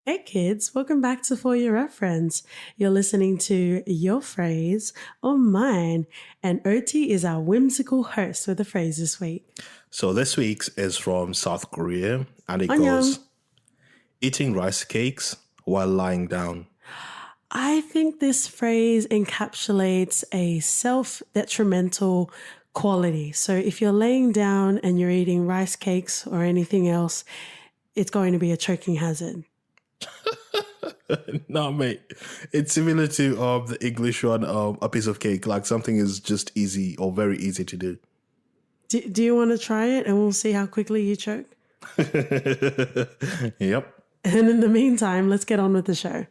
Hey kids, welcome back to For Your Reference. You're listening to Your Phrase or Mine, and OT is our whimsical host with the phrase this week. So this week's is from South Korea, and it Annyeong. goes, eating rice cakes while lying down. I think this phrase encapsulates a self-detrimental quality. So if you're laying down and you're eating rice cakes or anything else, it's going to be a choking hazard. No, mate. It's similar to the English one, a piece of cake. Like something is just easy or very easy to do. Do you want to try it and we'll see how quickly you choke? Yep. And in the meantime, let's get on with the show.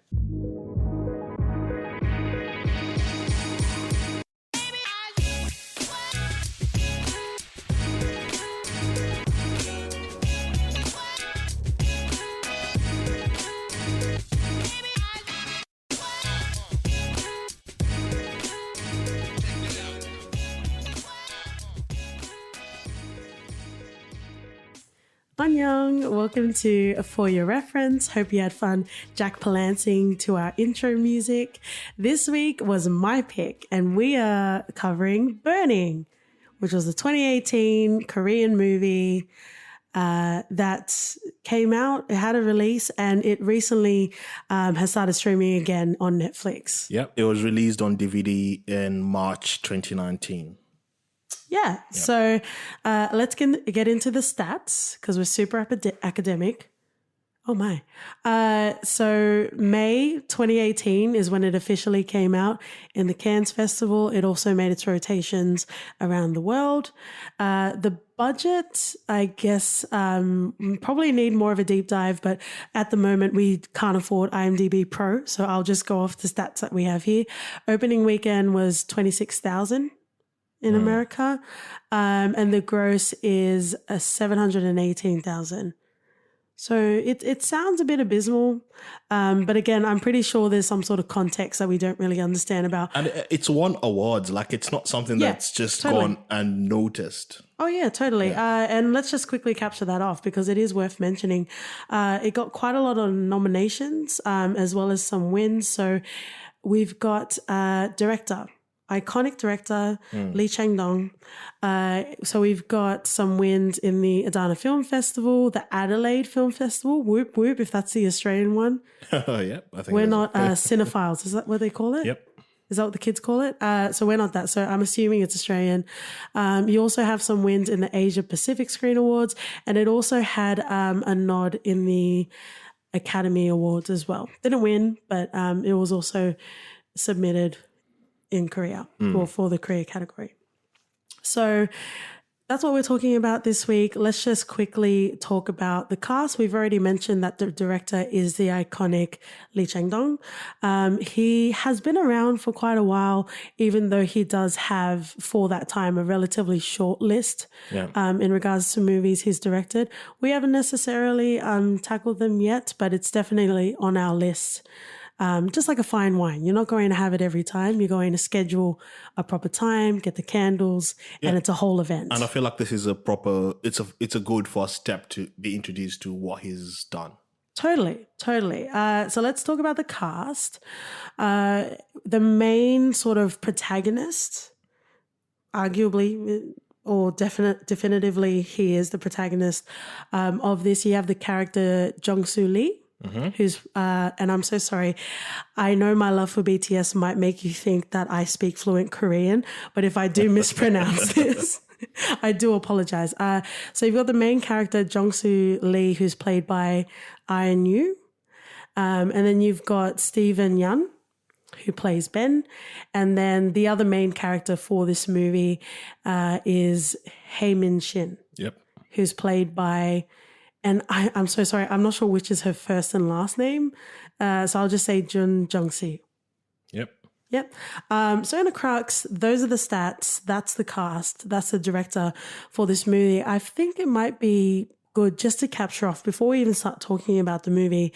Annyeong, welcome to For Your Reference. Hope you had fun Jack Palancing to our intro music. This week was my pick, and we are covering Burning, which was a 2018 Korean movie that came out. It had a release, and it recently has started streaming again on Netflix. Yep. It was released on DVD in March 2019. Yeah. So let's get into the stats because we're super academic. Oh my. So May 2018 is when it officially came out in the Cannes Festival. It also made its rotations around the world. The budget, I guess, probably need more of a deep dive, but at the moment we can't afford IMDb Pro. So I'll just go off the stats that we have here. Opening weekend was 26,000. in America, and the gross is 718,000. So it sounds a bit abysmal, but again, I'm pretty sure there's some sort of context that we don't really understand about. And it's won awards. Like it's not something that's just totally gone unnoticed. Oh, yeah, totally. And let's just quickly capture that off because it is worth mentioning. It got quite a lot of nominations as well as some wins. So we've got director. Iconic director, Lee Chang-dong. So we've got some wins in the Adana Film Festival, the Adelaide Film Festival, whoop whoop, if that's the Australian one. Yep, I think we're not cinephiles. Is that what they call it? Yep. Is that what the kids call it? So we're not that. So I'm assuming it's Australian. You also have some wins in the Asia Pacific Screen Awards, and it also had a nod in the Academy Awards as well. Didn't win, but it was also submitted in Korea or for the Korea category. So that's what we're talking about this week. Let's just quickly talk about the cast. We've already mentioned that the director is the iconic Lee Chang-dong. He has been around for quite a while, even though he does have, for that time, a relatively short list in regards to movies he's directed. We haven't necessarily tackled them yet, but it's definitely on our list. Just like a fine wine. You're not going to have it every time. You're going to schedule a proper time, get the candles, and it's a whole event. And I feel like this is it's a good first step to be introduced to what he's done. Totally. So let's talk about the cast. The main sort of protagonist, arguably, or definitively, he is the protagonist of this. You have the character Jung-soo Lee. Who's and I'm so sorry. I know my love for BTS might make you think that I speak fluent Korean, but if I do mispronounce this, I do apologize. So you've got the main character Jung-soo Lee, who's played by Ian Yu, and then you've got Steven Yeun, who plays Ben, and then the other main character for this movie is Hae Min Shin. Yep. Who's played by. And I'm so sorry, I'm not sure which is her first and last name. So I'll just say Jun Jung-si. Yep. So in a crux, those are the stats. That's the cast. That's the director for this movie. I think it might be good just to capture off before we even start talking about the movie,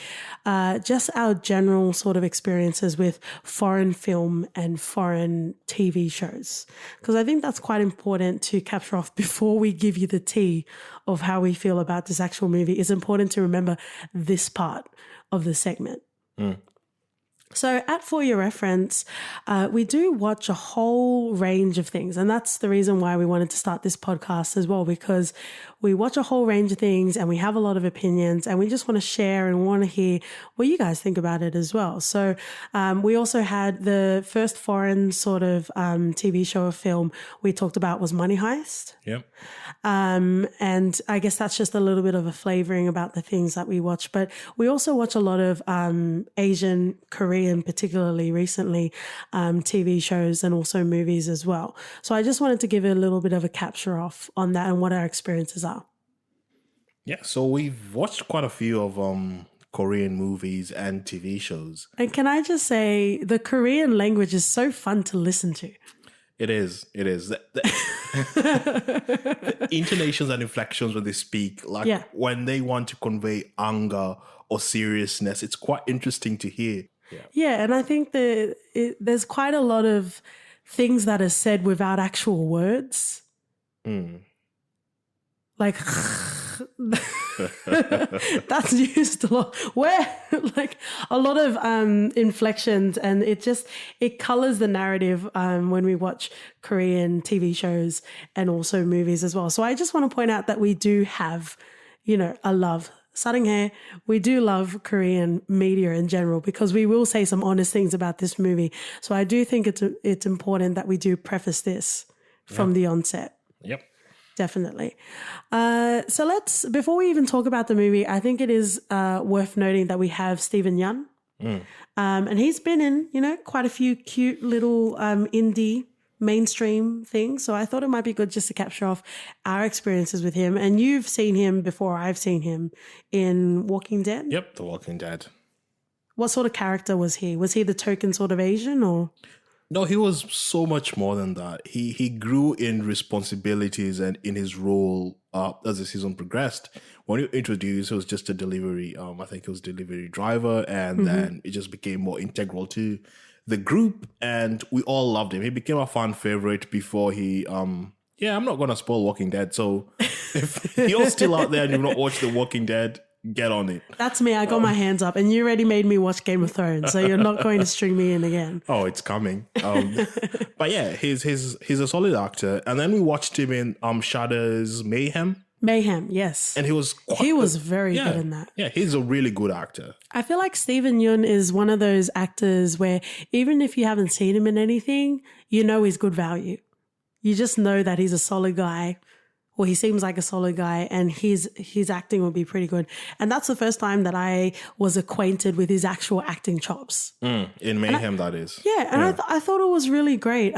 just our general sort of experiences with foreign film and foreign TV shows. Because I think that's quite important to capture off before we give you the tea of how we feel about this actual movie. It's important to remember this part of the segment. So for your reference, we do watch a whole range of things. And that's the reason why we wanted to start this podcast as well, because we watch a whole range of things and we have a lot of opinions and we just want to share and want to hear what you guys think about it as well. So we also had the first foreign sort of TV show or film we talked about was Money Heist. Yep. And I guess that's just a little bit of a flavoring about the things that we watch. But we also watch a lot of Asian, Korean, particularly recently, TV shows and also movies as well. So I just wanted to give a little bit of a capture off on that and what our experiences are. Yeah, so we've watched quite a few of Korean movies and TV shows. And can I just say, the Korean language is so fun to listen to. It is. The intonations and inflections when they speak, when they want to convey anger or seriousness, it's quite interesting to hear. Yeah, and I think that there's quite a lot of things that are said without actual words. Like, that's used a lot. Like a lot of inflections, and it colors the narrative when we watch Korean TV shows and also movies as well. So I just want to point out that we do have, a love. Saringhae, we do love Korean media in general because we will say some honest things about this movie. So I do think it's important that we do preface this from the onset. Yep. Definitely. So before we even talk about the movie, I think it is worth noting that we have Stephen Yeun. And he's been in, quite a few cute little indie mainstream things. So I thought it might be good just to capture off our experiences with him. And you've seen him before. I've seen him in Walking Dead. Yep, The Walking Dead. What sort of character was he? Was he the token sort of Asian or? No, he was so much more than that. He grew in responsibilities and in his role as the season progressed. When you introduced, it was just a delivery. I think it was delivery driver, and then it just became more integral to the group, and we all loved him. He became a fan favorite before he. I'm not going to spoil Walking Dead. So if you're still out there and you've not watched The Walking Dead, get on it. That's me. I got my hands up, and you already made me watch Game of Thrones, so you're not going to string me in again. Oh, it's coming. But yeah, he's a solid actor. And then we watched him in Shudder's Mayhem. Mayhem, yes. And he was very good in that. Yeah, he's a really good actor. I feel like Stephen Yeun is one of those actors where even if you haven't seen him in anything, he's good value. You just know that he's a solid guy. Well, he seems like a solid guy, and his acting will be pretty good. And that's the first time that I was acquainted with his actual acting chops. In Mayhem, that is. Yeah, and I thought it was really great.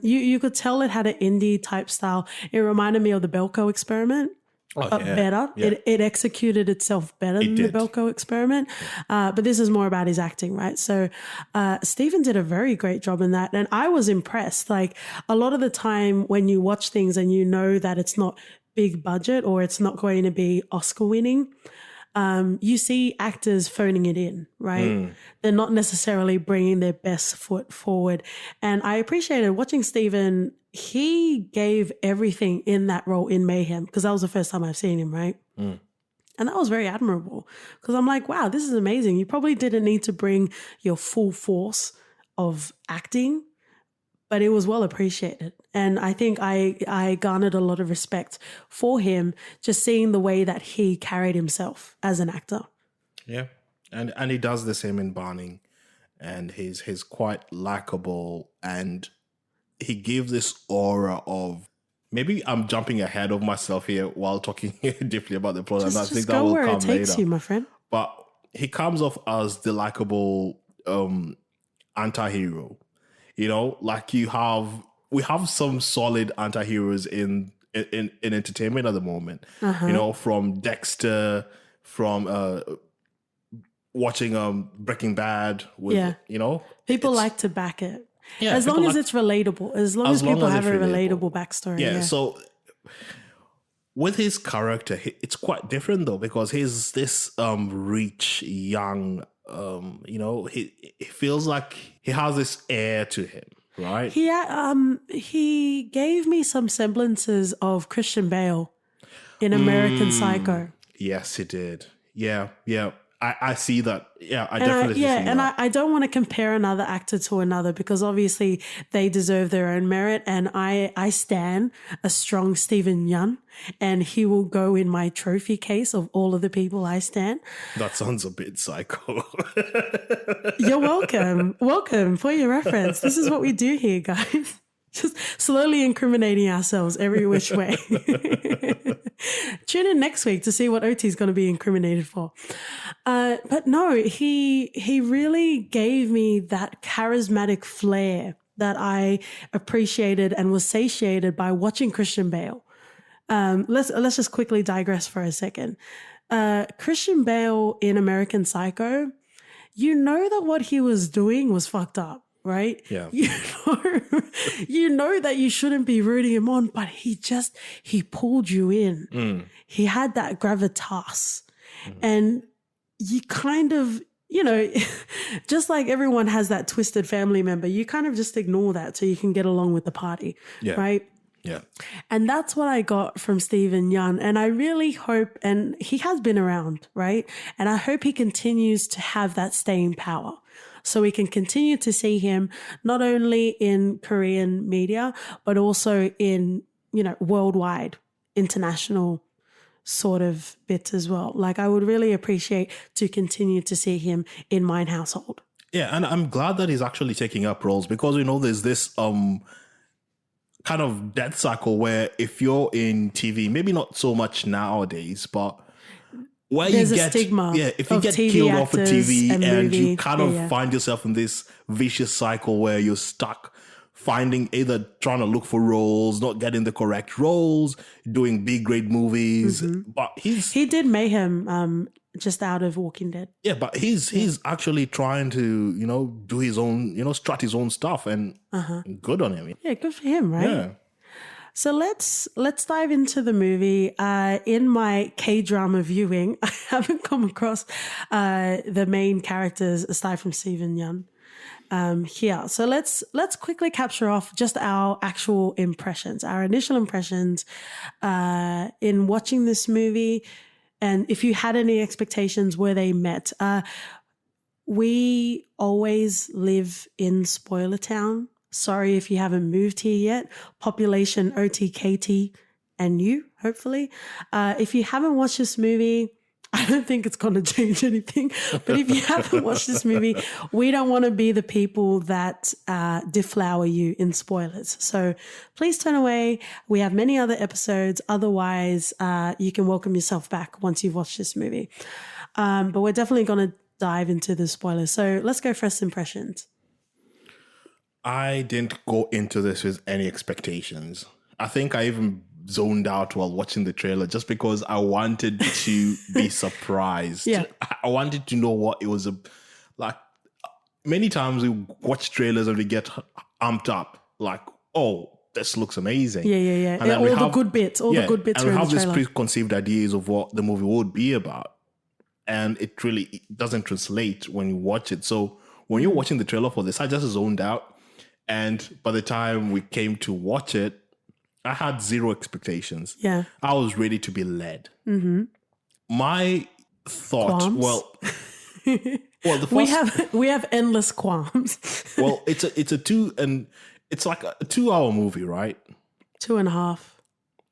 You could tell it had an indie type style. It reminded me of the Belko Experiment. Better. Yeah. It executed itself better than the Belko Experiment. But this is more about his acting, right? So Stephen did a very great job in that. And I was impressed. Like a lot of the time when you watch things and you know that it's not big budget or it's not going to be Oscar winning, you see actors phoning it in, right? They're not necessarily bringing their best foot forward. And I appreciated watching Stephen. He gave everything in that role in Mayhem because that was the first time I've seen him, right? And that was very admirable because I'm like, wow, this is amazing. You probably didn't need to bring your full force of acting, but it was well appreciated. And I think I garnered a lot of respect for him just seeing the way that he carried himself as an actor. Yeah. And he does the same in Burning. And he's quite likable, and he gives this aura of, maybe I'm jumping ahead of myself here while talking deeply about the plot. And I think that will come later. Just go where it takes you, my friend. But he comes off as the likable anti-hero. Like we have some solid anti-heroes in entertainment at the moment. From Dexter, from watching Breaking Bad. People like to back it. Yeah, as long as it's relatable. As long as people have a relatable backstory. Yeah, so with his character, it's quite different though, because he's this rich young, he feels like he has this air to him, right? He gave me some semblances of Christian Bale in American Psycho. Yes, he did. Yeah. I see that. Yeah, I definitely see that. I don't want to compare another actor to another because obviously they deserve their own merit. And I stan a strong Stephen Yun, and he will go in my trophy case of all of the people I stan. That sounds a bit psycho. You're welcome. Welcome for your reference. This is what we do here, guys. Just slowly incriminating ourselves every which way. Tune in next week to see what OT is going to be incriminated for. But no, he really gave me that charismatic flair that I appreciated and was satiated by watching Christian Bale. Let's just quickly digress for a second. Christian Bale in American Psycho, you know that what he was doing was fucked up. Right? Yeah. You know that you shouldn't be rooting him on, but he pulled you in. He had that gravitas. And you kind of, just like everyone has that twisted family member, you kind of just ignore that so you can get along with the party. Yeah. Right? Yeah. And that's what I got from Stephen Yun. And I really hope, and he has been around, right? And I hope he continues to have that staying power. So we can continue to see him not only in Korean media, but also in, worldwide, international sort of bits as well. Like I would really appreciate to continue to see him in my household. Yeah, and I'm glad that he's actually taking up roles because, there's this kind of death cycle where if you're in TV, maybe not so much nowadays, but where there's you a stigma if you of get TV killed off of TV and you kind of yeah. find yourself in this vicious cycle where you're stuck finding either trying to look for roles, not getting the correct roles, doing big great movies. But he did Mayhem just out of Walking Dead. Yeah, but he's actually trying to, do his own, strut his own stuff and good on him. Yeah, good for him, right? Yeah. So let's dive into the movie. In my K-drama viewing, I haven't come across the main characters aside from Stephen Yun here. So let's quickly capture off just our actual impressions, our initial impressions in watching this movie, and if you had any expectations, were they met? We always live in Spoiler Town. Sorry if you haven't moved here yet. Population OTKT and you, hopefully. If you haven't watched this movie, I don't think it's going to change anything. But if you haven't watched this movie, we don't want to be the people that deflower you in spoilers. So please turn away. We have many other episodes. Otherwise, you can welcome yourself back once you've watched this movie. But we're definitely going to dive into the spoilers. So let's go first impressions. I didn't go into this with any expectations. I think I even zoned out while watching the trailer just because I wanted to be surprised. Yeah. I wanted to know what it was like. Many times we watch trailers and we get amped up, like, oh, this looks amazing. Yeah. And all the good bits are in the trailer. And we have these preconceived ideas of what the movie would be about. And it really doesn't translate when you watch it. So when you're watching the trailer for this, I just zoned out. And by the time we came to watch it, I had zero expectations. Yeah. I was ready to be led. Mm-hmm. My thought, qualms? the first, we have endless qualms. Well, it's like a 2-hour movie, right? 2.5.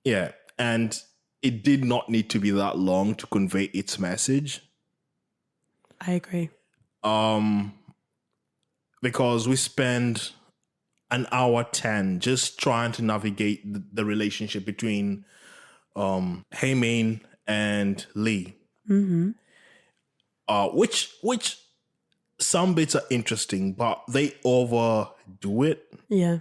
Yeah. And it did not need to be that long to convey its message. I agree. Because we spend an hour 10 just trying to navigate the relationship between Heymain and Lee. Mm-hmm. Which some bits are interesting, but they overdo it. Yeah.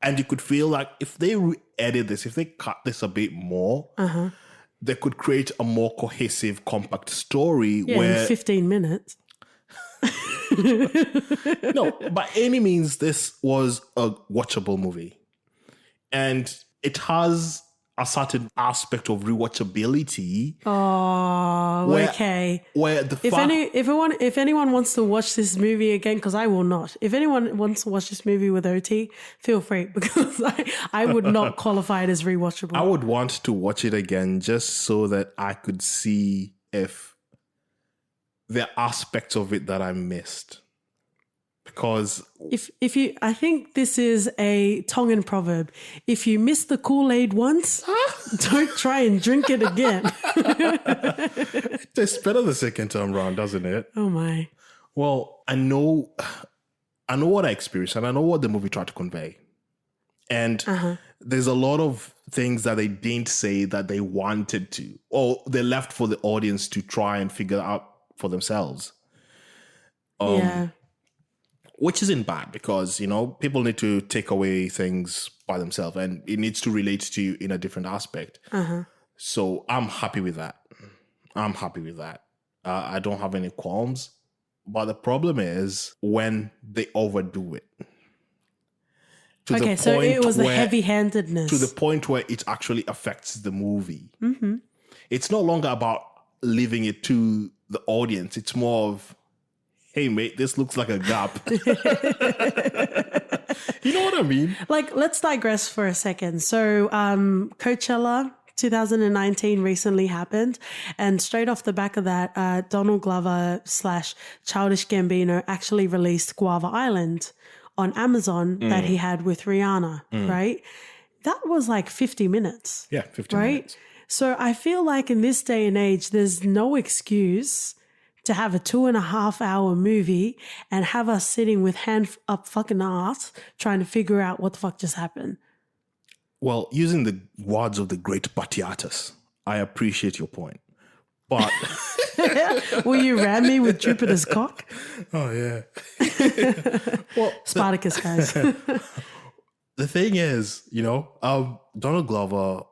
And you could feel like if they edit this, if they cut this a bit more, they could create a more cohesive, compact story where in 15 minutes. No, by any means, this was a watchable movie. And it has a certain aspect of rewatchability. Oh, Where, okay. Where the fact... If anyone wants to watch this movie again, because I will not. If anyone wants to watch this movie with OT, feel free, because I would not qualify it as rewatchable. I would want to watch it again just so that I could see if there are aspects of it that I missed. Because I think this is a Tongan proverb. If you miss the Kool-Aid once, don't try and drink it again. it tastes better the second time round, doesn't it? Oh my. Well, I know what I experienced, and I know what the movie tried to convey. And there's a lot of things that they didn't say that they wanted to, or they left for the audience to try and figure out for themselves. Yeah. Which isn't bad, because, people need to take away things by themselves, and it needs to relate to you in a different aspect. So I'm happy with that. I don't have any qualms. But the problem is when they overdo it. Okay, so it was the heavy-handedness. To the point where it actually affects the movie. Mm-hmm. It's no longer about leaving it to the audience. It's more of, hey, mate, this looks like a gap. You know what I mean? Like, let's digress for a second. So Coachella 2019 recently happened. And straight off the back of that, Donald Glover / Childish Gambino actually released Guava Island on Amazon that he had with Rihanna, right? That was like 50 minutes. Yeah, 50 right? minutes. So I feel like in this day and age, there's no excuse to have a 2.5 hour movie and have us sitting with hand up fucking ass trying to figure out what the fuck just happened. Well, using the words of the great Batiatus, I appreciate your point. But will you ram me with Jupiter's cock? Oh, yeah. Well, Spartacus, guys. The thing is, Donald Glover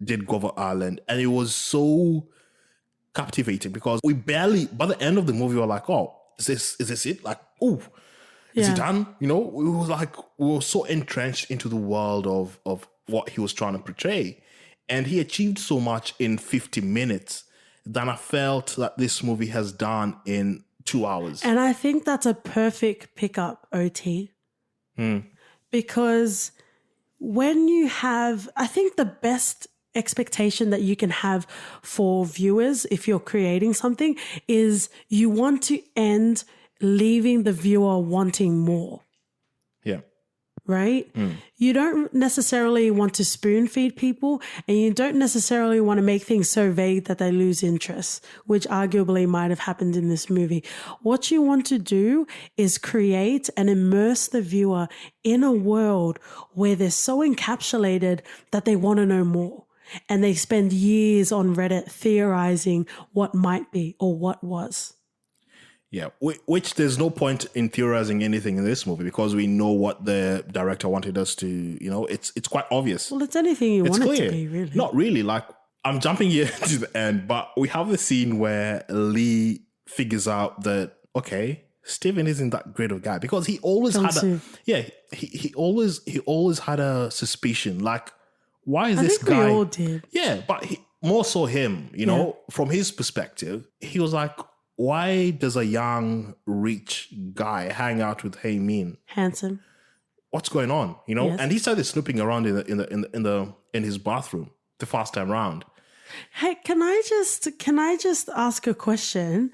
did Guava Island, and it was so captivating because we barely, by the end of the movie, we were like, oh, is this it? Like, oh, is it done? We were so entrenched into the world of what he was trying to portray. And he achieved so much in 50 minutes than I felt that this movie has done in 2 hours. And I think that's a perfect pickup, OT. Because when you have, I think the best expectation that you can have for viewers if you're creating something is you want to end leaving the viewer wanting more. Yeah. Right? You don't necessarily want to spoon feed people, and you don't necessarily want to make things so vague that they lose interest, which arguably might have happened in this movie. What you want to do is create and immerse the viewer in a world where they're so encapsulated that they want to know more. And they spend years on Reddit theorizing what might be or what was. Yeah, which there's no point in theorizing anything in this movie because we know what the director wanted us to, it's quite obvious. Well, it's anything you want it to be, really. Not really. Like, I'm jumping here to the end, but we have the scene where Lee figures out that, okay, Steven isn't that great of a guy because he always he always had a suspicion. Like, why is this guy? We all did. Yeah, but more so him, from his perspective, he was like, why does a young, rich guy hang out with Hey Min? Handsome. What's going on? Yes. And he started snooping around in his bathroom the first time round. Hey, can I just ask a question?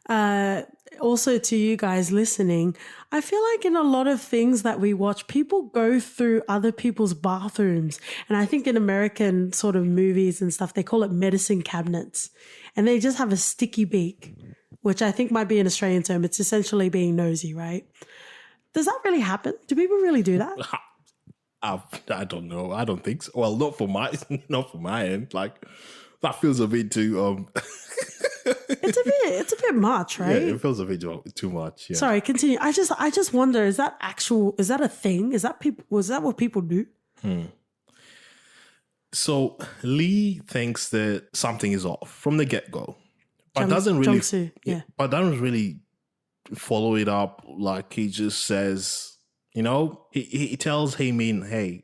Also to you guys listening, I feel like in a lot of things that we watch, people go through other people's bathrooms. And I think in American sort of movies and stuff, they call it medicine cabinets. And they just have a sticky beak, which I think might be an Australian term. It's essentially being nosy, right? Does that really happen? Do people really do that? I don't know. I don't think so. Well, not for my end. Like, that feels a bit too It's a bit much, right? Yeah, it feels a bit too much. Yeah. Sorry, continue. I just wonder, is that a thing? Was that what people do? So Lee thinks that something is off from the get-go. But doesn't really follow it up. Like, he just says, he tells Hey Min, hey,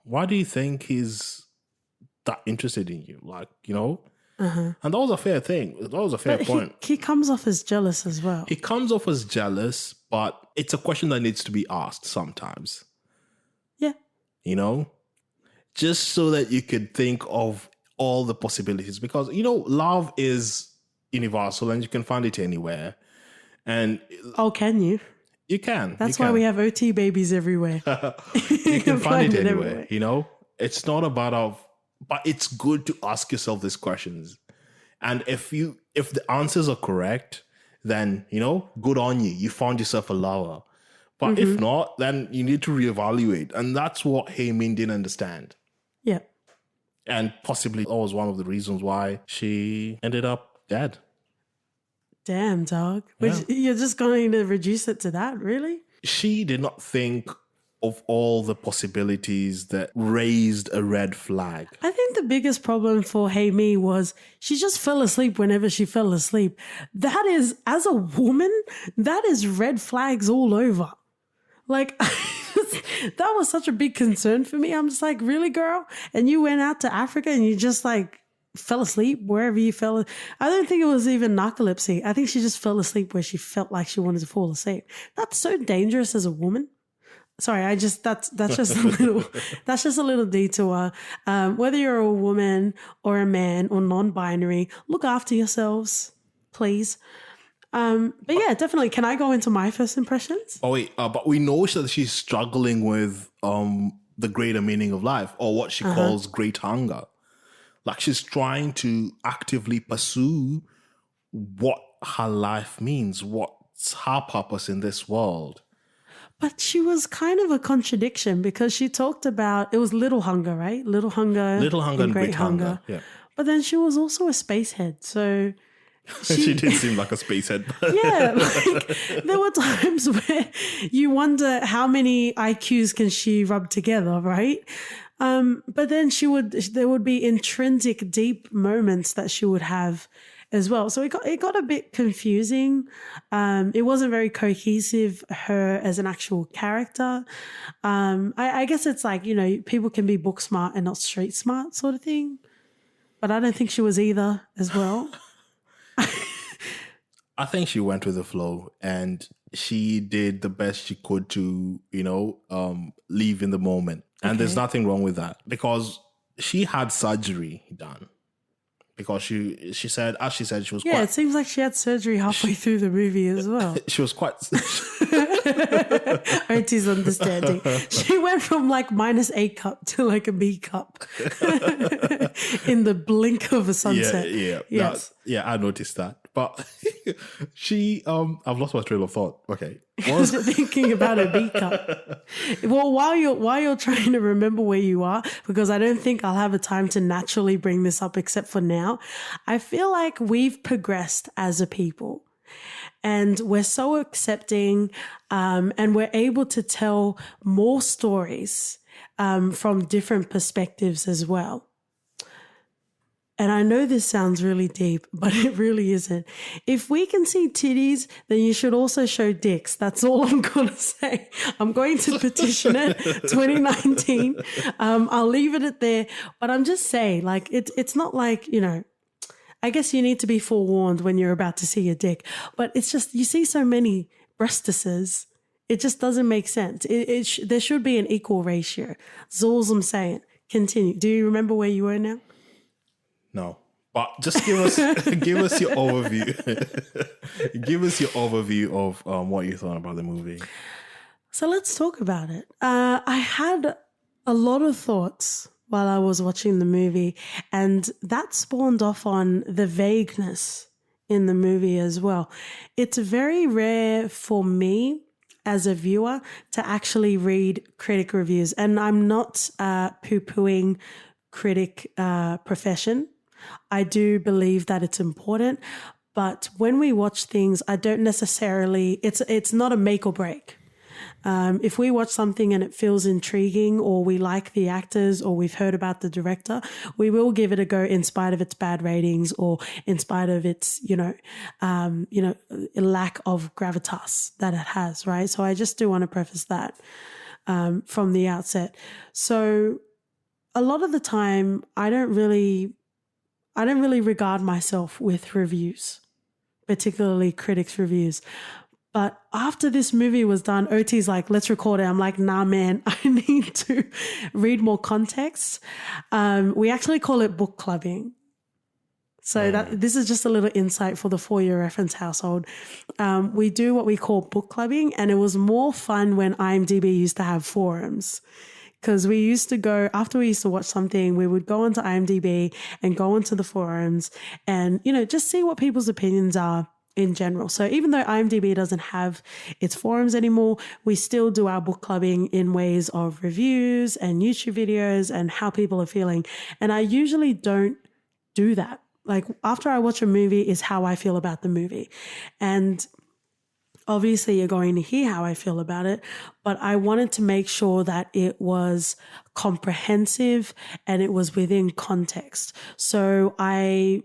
why do you think he's that interested in you, like, you know? And that was a fair thing. That was a fair But point. he comes off as jealous as well. He comes off as jealous, but it's a question that needs to be asked sometimes, Yeah. you know? Just so that you could think of all the possibilities. Because, you know, love is universal and you can find it anywhere. And Oh, can you? you can. That's why we have OT babies everywhere. You can find it anywhere, you know? It's not about but it's good to ask yourself these questions. And if the answers are correct, then, you know, good on you. You found yourself a lover. But if not, then you need to reevaluate. And that's what Min didn't understand. Yeah. And possibly that was one of the reasons why she ended up dead. Damn, dog. Yeah. You're just going to reduce it to that, really? She did not think of all the possibilities that raised a red flag. I think the biggest problem for Hey Me was she just fell asleep whenever she fell asleep. That is, as a woman, that is red flags all over. Like, that was such a big concern for me. I'm just like, really, girl? And you went out to Africa and you just like fell asleep wherever you fell. I don't think it was even narcolepsy. I think she just fell asleep where she felt like she wanted to fall asleep. That's so dangerous as a woman. Sorry, that's just a little detour. Whether you're a woman or a man or non-binary, look after yourselves, please. But yeah, definitely. Can I go into my first impressions? Oh wait, but we know that she's struggling with the greater meaning of life, or what she calls great hunger. Like she's trying to actively pursue what her life means, what's her purpose in this world. But she was kind of a contradiction because she talked about, it was little hunger, right? Little hunger and great hunger. Yeah. But then she was also a space head. So she did seem like a space head. Yeah, like, there were times where you wonder how many IQs can she rub together, right? But then there would be intrinsic deep moments that she would have as well. So it got a bit confusing. It wasn't very cohesive, her as an actual character. I guess it's like, you know, people can be book smart and not street smart sort of thing. But I don't think she was either as well. I think she went with the flow and she did the best she could to, you know, live in the moment. And there's nothing wrong with that because she had surgery done. Because she said she was quite... Yeah, it seems like she had surgery halfway through the movie as well. She was quite... OT's understanding. She went from like -A cup to like a B cup in the blink of a sunset. Yeah. Yes. I noticed that. But she... I've lost my trail of thought. Okay. Was thinking about a B cup. Well, while you're trying to remember where you are, because I don't think I'll have a time to naturally bring this up except for now, I feel like we've progressed as a people. And we're so accepting, and we're able to tell more stories from different perspectives as well. And I know this sounds really deep, but it really isn't. If we can see titties, then you should also show dicks. That's all I'm going to say. I'm going to petition it 2019. I'll leave it at there. But I'm just saying, like, it's not like, you know, I guess you need to be forewarned when you're about to see a dick. But it's just, you see so many breastises, it just doesn't make sense. There should be an equal ratio. That's all I'm saying. Continue. Do you remember where you were now? No, but just give us your overview. Give us your overview of what you thought about the movie. So let's talk about it. I had a lot of thoughts while I was watching the movie, and that spawned off on the vagueness in the movie as well. It's very rare for me as a viewer to actually read critic reviews, and I'm not poo-pooing critic profession. I do believe that it's important, but when we watch things, I don't necessarily, it's not a make or break. If we watch something and it feels intriguing, or we like the actors, or we've heard about the director, we will give it a go in spite of its bad ratings or in spite of its, lack of gravitas that it has, right? So I just do want to preface that from the outset. So a lot of the time I don't really regard myself with reviews, particularly critics' reviews. But after this movie was done, OT's like, let's record it. I'm like, nah, man, I need to read more context. We actually call it book clubbing. So this is just a little insight for the For Your Reference household. We do what we call book clubbing, and it was more fun when IMDb used to have forums. Because we used to go, after we used to watch something, we would go onto IMDb and go onto the forums and, just see what people's opinions are in general. So even though IMDb doesn't have its forums anymore, we still do our book clubbing in ways of reviews and YouTube videos and how people are feeling. And I usually don't do that. Like after I watch a movie is how I feel about the movie. And obviously you're going to hear how I feel about it, but I wanted to make sure that it was comprehensive and it was within context. So I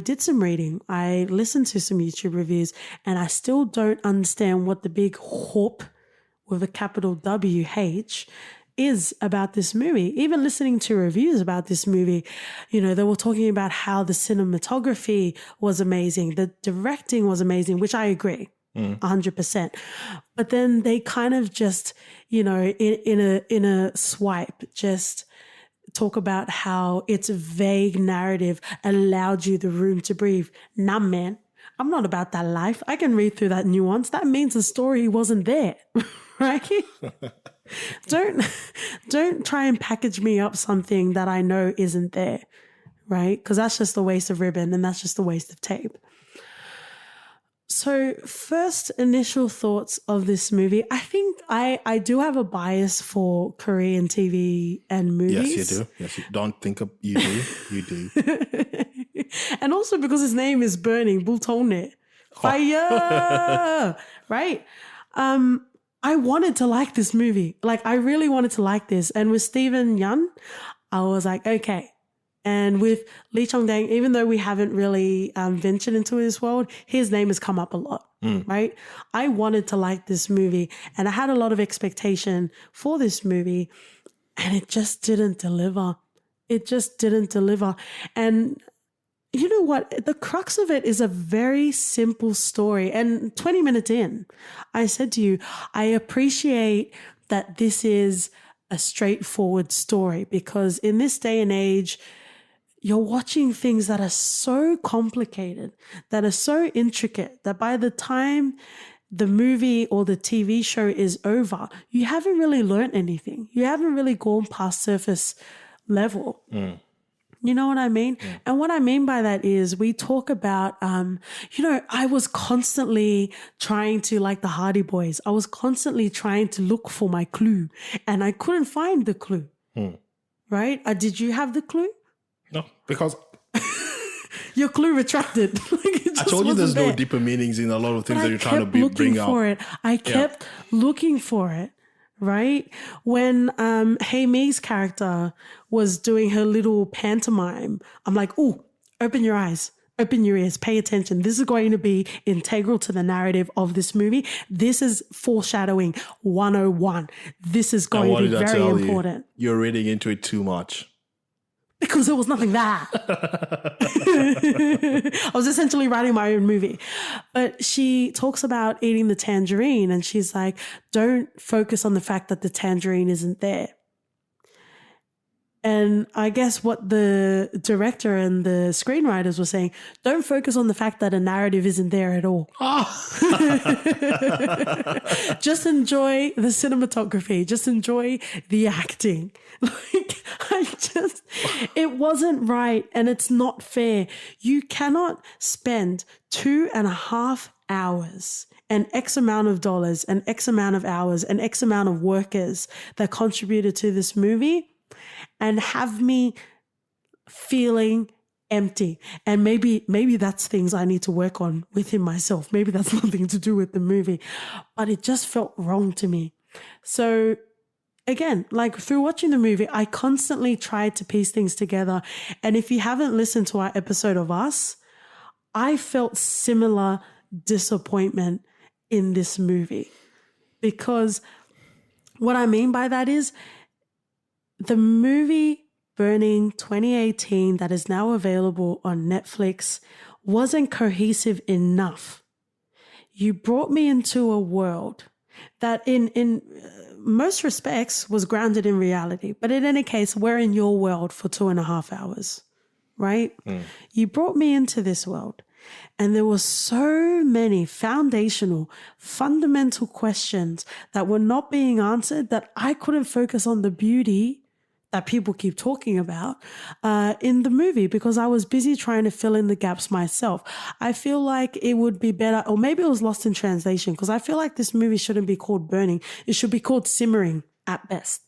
did some reading. I listened to some YouTube reviews, and I still don't understand what the big whoop with a capital WH is about this movie. Even listening to reviews about this movie, they were talking about how the cinematography was amazing. The directing was amazing, which I agree. 100%. But then they kind of just, in a swipe, just talk about how its vague narrative allowed you the room to breathe. Nah, man, I'm not about that life. I can read through that nuance. That means the story wasn't there, right? Don't try and package me up something that I know isn't there, right? Because that's just a waste of ribbon and that's just a waste of tape. So first initial thoughts of this movie, I think I do have a bias for Korean TV and movies. Yes, you do. Yes, you don't think you do. You do. And also because his name is Burning, Bultone. Fire! Right? I wanted to like this movie. Like, I really wanted to like this. And with Steven Yeun, I was like, okay. And with Lee Chong-dang, even though we haven't really ventured into his world, his name has come up a lot, right? I wanted to like this movie, and I had a lot of expectation for this movie, and it just didn't deliver. It just didn't deliver. And you know what? The crux of it is a very simple story. And 20 minutes in, I said to you, I appreciate that this is a straightforward story, because in this day and age, you're watching things that are so complicated, that are so intricate, that by the time the movie or the TV show is over, you haven't really learned anything. You haven't really gone past surface level. You know what I mean? And what I mean by that is we talk about, I was constantly trying to, like the Hardy Boys, I was constantly trying to look for my clue, and I couldn't find the clue. Right? Did you have the clue? No, because your clue retracted. I told you there's there. no deeper meanings in a lot of things that you're trying to bring out. For it. I kept looking for it, right? When Hey Me's character was doing her little pantomime, I'm like, ooh, open your eyes, open your ears, pay attention. This is going to be integral to the narrative of this movie. This is foreshadowing 101. This is going to be very important. You're reading into it too much. Because there was nothing there. I was essentially writing my own movie. But she talks about eating the tangerine, and she's like, don't focus on the fact that the tangerine isn't there. And I guess what the director and the screenwriters were saying, don't focus on the fact that a narrative isn't there at all. Just enjoy the cinematography. Just enjoy the acting. It wasn't right, and it's not fair. You cannot spend 2.5 hours and X amount of dollars and X amount of hours and X amount of workers that contributed to this movie and have me feeling empty. And maybe that's things I need to work on within myself. Maybe that's nothing to do with the movie, but it just felt wrong to me. So again, like through watching the movie, I constantly tried to piece things together. And if you haven't listened to our episode of Us, I felt similar disappointment in this movie, because what I mean by that is the movie Burning 2018 that is now available on Netflix wasn't cohesive enough. You brought me into a world that in most respects was grounded in reality. But in any case, we're in your world for 2.5 hours, right? You brought me into this world. And there were so many foundational, fundamental questions that were not being answered that I couldn't focus on the beauty that people keep talking about in the movie because I was busy trying to fill in the gaps myself. I feel like it would be better, or maybe it was lost in translation, because I feel like this movie shouldn't be called Burning. It should be called Simmering at best.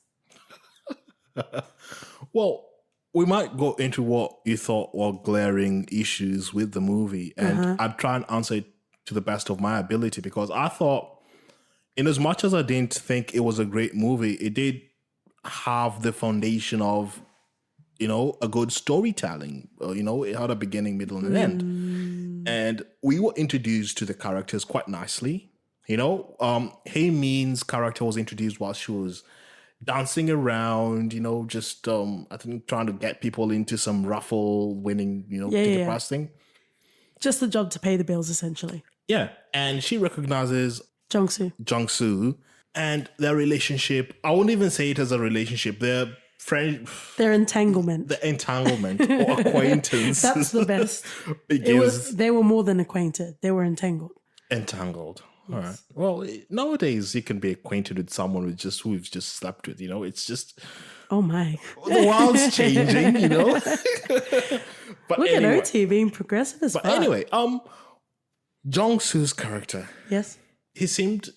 Well, we might go into what you thought were glaring issues with the movie, and I'd try and answer it to the best of my ability, because I thought, in as much as I didn't think it was a great movie, it did have the foundation of, a good storytelling. It had a beginning, middle, and an end. And we were introduced to the characters quite nicely. Hey Mean's character was introduced while she was dancing around, just I think trying to get people into some raffle winning, ticket price thing. Just the job to pay the bills, essentially. Yeah. And she recognizes Jung-soo and their relationship. I wouldn't even say it as a relationship. Their friend, their entanglement. The entanglement or acquaintance. That's the best. They were more than acquainted. They were entangled. Entangled. All right. Well, nowadays you can be acquainted with someone who you've just slept with. It's just. Oh my! The world's changing. But look at OT being progressive as fuck. But anyway, Jung-soo's character. Yes. He seemed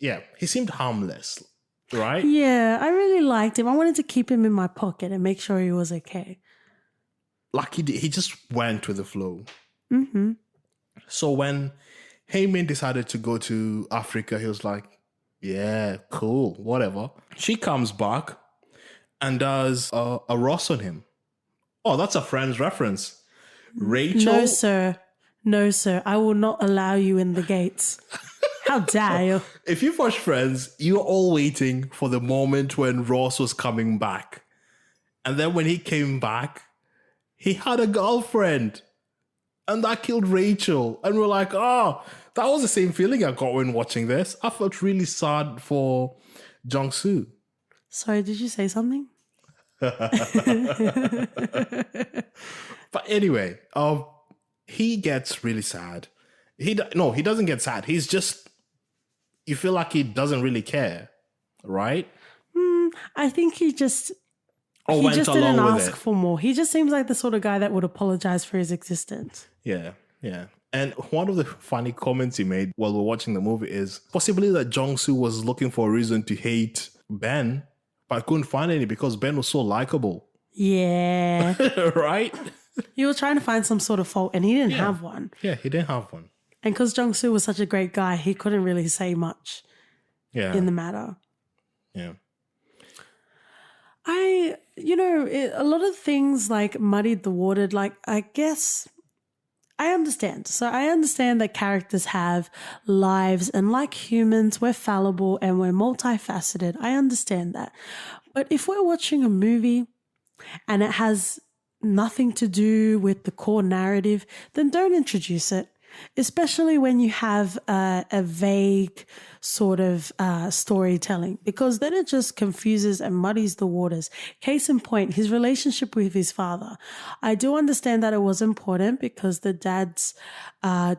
harmless, right? Yeah, I really liked him. I wanted to keep him in my pocket and make sure he was okay. Like he just went with the flow. Mm-hmm. So when Heyman decided to go to Africa, he was like, yeah, cool, whatever. She comes back and does a Ross on him. Oh, that's a Friends reference. Rachel? No, sir. I will not allow you in the gates. How dare you? If you've watched Friends, you're all waiting for the moment when Ross was coming back. And then when he came back, he had a girlfriend. And that killed Rachel. And we're like, that was the same feeling I got when watching this. I felt really sad for Jung-soo. Sorry, did you say something? But anyway, he gets really sad. He doesn't get sad. He's just, you feel like he doesn't really care, right? I think he just went just along didn't with ask it. for more. He just seems like the sort of guy that would apologize for his existence. Yeah. And one of the funny comments he made while we're watching the movie is possibly that Jung-soo was looking for a reason to hate Ben, but couldn't find any because Ben was so likable. Yeah. Right? He was trying to find some sort of fault and he didn't have one. Yeah, he didn't have one. And because Jung-soo was such a great guy, he couldn't really say much in the matter. Yeah. A lot of things like muddied the water, like I guess I understand. So I understand that characters have lives and like humans, we're fallible and we're multifaceted. I understand that. But if we're watching a movie and it has nothing to do with the core narrative, then don't introduce it. Especially when you have a vague sort of storytelling, because then it just confuses and muddies the waters. Case in point, his relationship with his father. I do understand that it was important because the dad's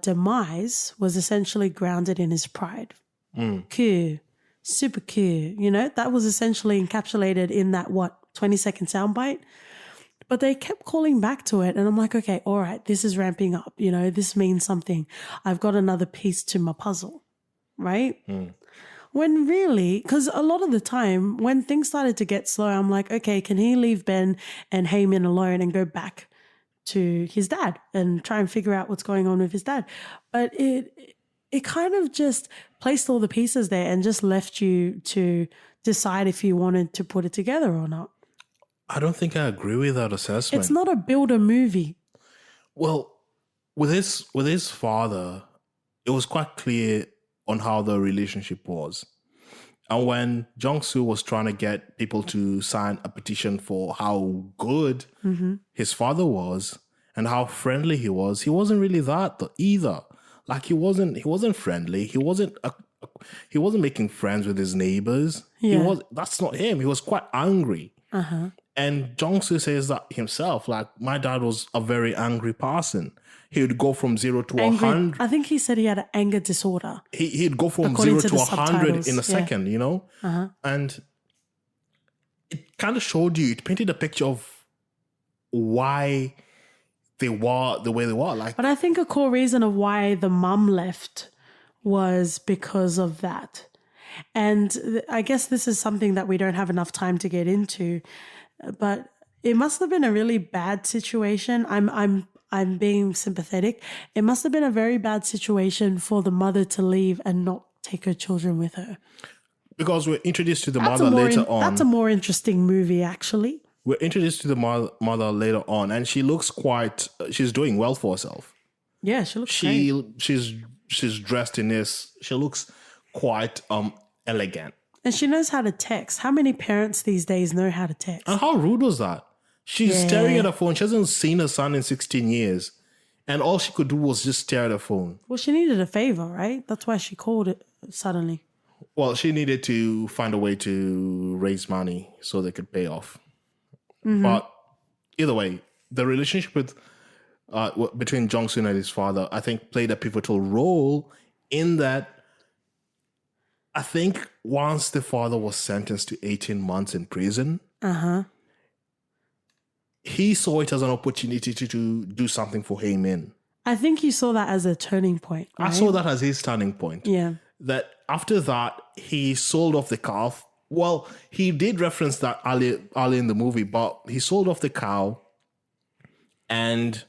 demise was essentially grounded in his pride. Cool. Super cool. That was essentially encapsulated in that, 20-second soundbite? But they kept calling back to it. And I'm like, okay, all right, this is ramping up. This means something. I've got another piece to my puzzle, right? When really, because a lot of the time when things started to get slow, I'm like, okay, can he leave Ben and Heyman alone and go back to his dad and try and figure out what's going on with his dad? But it kind of just placed all the pieces there and just left you to decide if you wanted to put it together or not. I don't think I agree with that assessment. It's not a builder movie. Well, with his father, it was quite clear on how the relationship was. And when Jong-soo was trying to get people to sign a petition for how good his father was and how friendly he wasn't really that either. Like he wasn't friendly. He wasn't making friends with his neighbors. Yeah. That's not him. He was quite angry. And Jong-soo says that himself, like, my dad was a very angry person. He would go from 0 to Angry. 100. I think he said he had an anger disorder. He'd go from According 0 to to the 100 in a subtitles, yeah. second, you know? And it kind of showed you, it painted a picture of why they were the way they were. Like, But I think a core reason of why the mum left was because of that. And I guess this is something that we don't have enough time to get into, but it must have been a really bad situation. I'm being sympathetic. It must have been a very bad situation for the mother to leave and not take her children with her. because we're introduced to the mother later on. That's a more interesting movie, actually. We're introduced to the mother later on, and she looks she's doing well for herself. Yeah, she looks great. She's dressed in this. She looks quite elegant. And she knows how to text. How many parents these days know how to text? And how rude was that? She's staring at her phone. She hasn't seen her son in 16 years. And all she could do was just stare at her phone. Well, she needed a favor, right? That's why she called it suddenly. Well, she needed to find a way to raise money so they could pay off. But either way, the relationship between Jong-soo and his father, I think, played a pivotal role in that. I think once the father was sentenced to 18 months in prison, he saw it as an opportunity to do something for Hae-min. I think you saw that as a turning point, right? I saw that as his turning point. Yeah. That after that, he sold off the cow. Well, he did reference that early in the movie, but he sold off the cow. And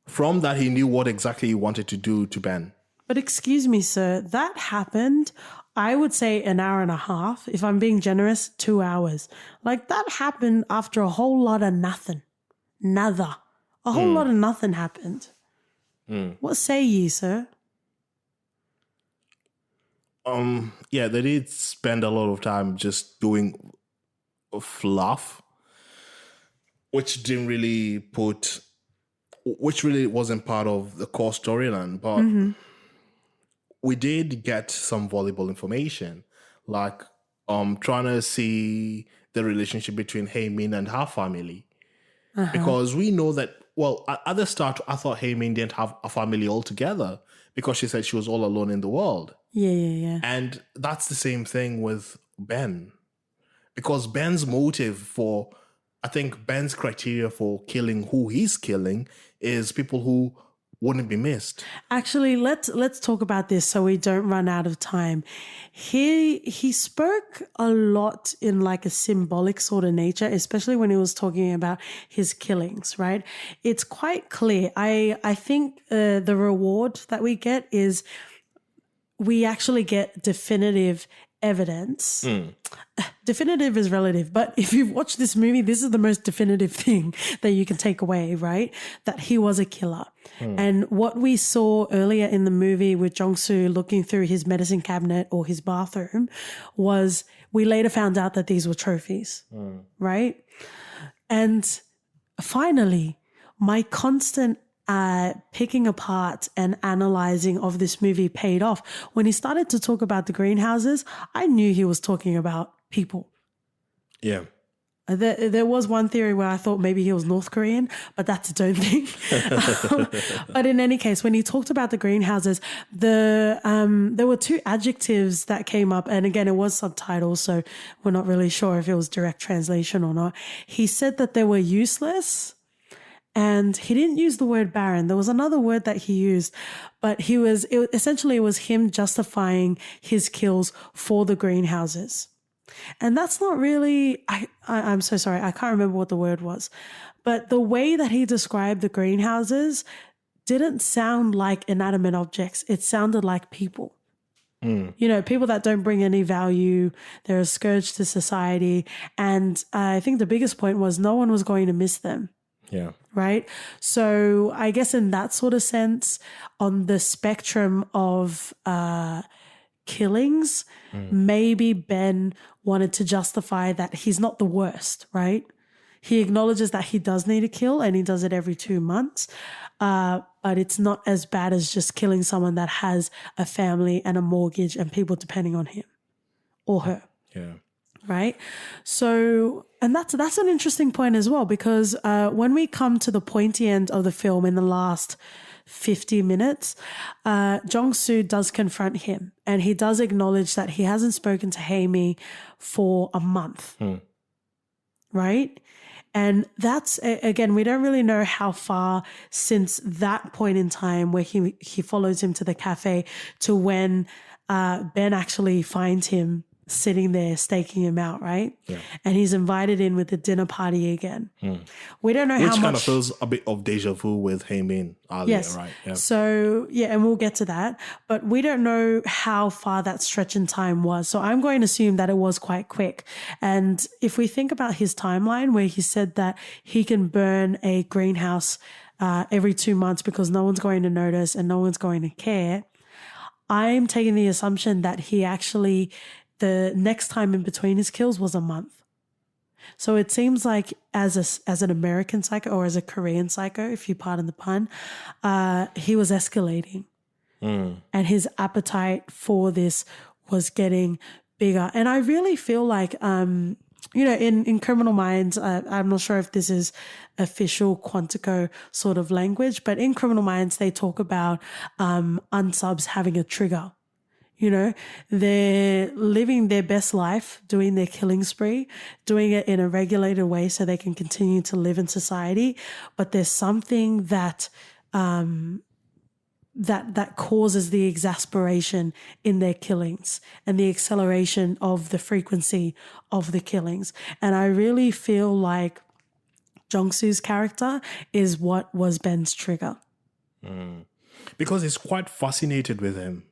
from that, he knew what exactly he wanted to do to Ben. But excuse me, sir, that happened, I would say an hour and a half. If I'm being generous, 2 hours. Like that happened after a whole lot of nothing. Nada. A whole lot of nothing happened. What say ye, sir? Yeah, they did spend a lot of time just doing fluff, which really wasn't part of the core storyline, but we did get some valuable information, like trying to see the relationship between Hae-min and her family. Because we know that, well, at the start, I thought Hae-min didn't have a family altogether because she said she was all alone in the world. Yeah. And that's the same thing with Ben. Because Ben's Ben's criteria for killing who he's killing is people who wouldn't be missed. Actually, let's talk about this so we don't run out of time. He spoke a lot in like a symbolic sort of nature, especially when he was talking about his killings, right? It's quite clear. I think the reward that we get is we actually get definitive evidence. Definitive is relative, but if you've watched this movie, this is the most definitive thing that you can take away, right? That he was a killer. And what we saw earlier in the movie with Jong-soo looking through his medicine cabinet or his bathroom was we later found out that these were trophies, right? And finally, my constant picking apart and analyzing of this movie paid off. When he started to talk about the greenhouses, I knew he was talking about people. Yeah. There was one theory where I thought maybe he was North Korean, but that's its own thing. But in any case, when he talked about the greenhouses, there were two adjectives that came up. And again, it was subtitles, so we're not really sure if it was direct translation or not. He said that they were useless. And he didn't use the word barren. There was another word that he used, but essentially it was him justifying his kills for the greenhouses. And that's not really, I'm so sorry, I can't remember what the word was. But the way that he described the greenhouses didn't sound like inanimate objects. It sounded like people. You know, people that don't bring any value. They're a scourge to society. And I think the biggest point was no one was going to miss them. Yeah. Right. So I guess in that sort of sense, on the spectrum of killings, maybe Ben wanted to justify that he's not the worst, right? He acknowledges that he does need to kill and he does it every 2 months. But it's not as bad as just killing someone that has a family and a mortgage and people depending on him or her. Yeah. Right. So, and that's an interesting point as well, because when we come to the pointy end of the film in the last 50 minutes, Jong-soo does confront him and he does acknowledge that he hasn't spoken to Hae-mi for a month. Right. And that's, again, we don't really know how far since that point in time where he follows him to the cafe to when Ben actually finds him sitting there staking him out, right? Yeah. And he's invited in with the dinner party again. We don't know Which how much. kind of feels a bit of deja vu with Hae-min earlier, Yes. right? Yeah. So, yeah, and we'll get to that. But we don't know how far that stretch in time was. So I'm going to assume that it was quite quick. And if we think about his timeline where he said that he can burn a greenhouse every 2 months because no one's going to notice and no one's going to care, I'm taking the assumption that he actually, the next time in between his kills was a month. So it seems like as an American psycho or as a Korean psycho, if you pardon the pun, he was escalating. And his appetite for this was getting bigger. And I really feel like, in Criminal Minds, I'm not sure if this is official Quantico sort of language, but in Criminal Minds, they talk about unsubs having a trigger. You know, they're living their best life, doing their killing spree, doing it in a regulated way so they can continue to live in society. But there's something that that causes the exasperation in their killings and the acceleration of the frequency of the killings. And I really feel like Jong-soo's character is what was Ben's trigger. Because he's quite fascinated with him.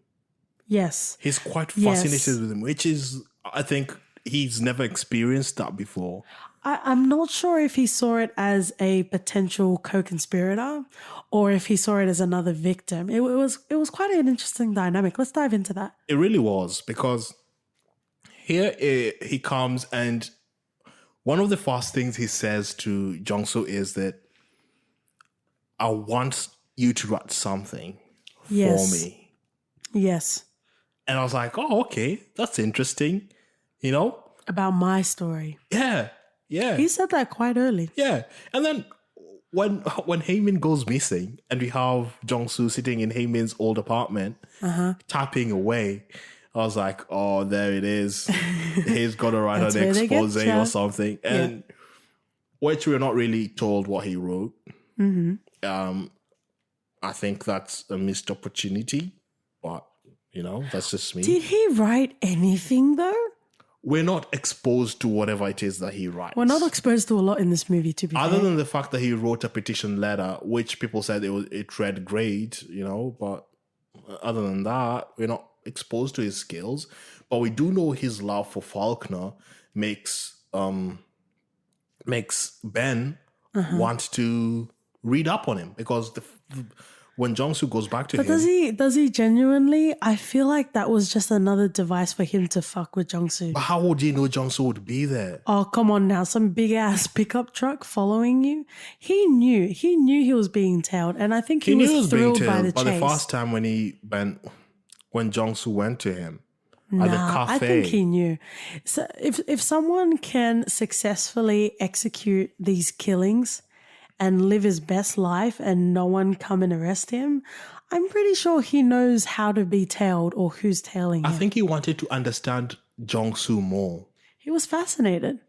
Yes. He's quite fascinated with him, which is, I think, he's never experienced that before. I'm not sure if he saw it as a potential co-conspirator or if he saw it as another victim. It was quite an interesting dynamic. Let's dive into that. It really was, because here he comes and one of the first things he says to Jong-soo is that I want you to write something for me. Yes. And I was like, oh, okay, that's interesting. You know? About my story. Yeah. Yeah. He said that quite early. Yeah. And then when Hae-min goes missing and we have Jong-soo sitting in Hae-min's old apartment, tapping away, I was like, oh, there it is. He's got to write an expose or something. And which we're not really told what he wrote. I think that's a missed opportunity. But, that's just me. Did he write anything though? We're not exposed to whatever it is that he writes. We're not exposed to a lot in this movie, to be Other fair. than the fact that he wrote a petition letter, which people said it read great, but other than that, we're not exposed to his skills. But we do know his love for Faulkner makes Ben want to read up on him, because when Jong-soo goes back to him... But does he genuinely? I feel like that was just another device for him to fuck with Jong-soo. But how would he know Jong-soo would be there? Oh, come on now. Some big-ass pickup truck following you? He knew he was being tailed, and I think he was thrilled by the chase. But the first time when Jong-soo went to him at the cafe... I think he knew. So if someone can successfully execute these killings and live his best life and no one come and arrest him, I'm pretty sure he knows how to be tailed or who's tailing him. I think he wanted to understand Jong-soo more. He was fascinated.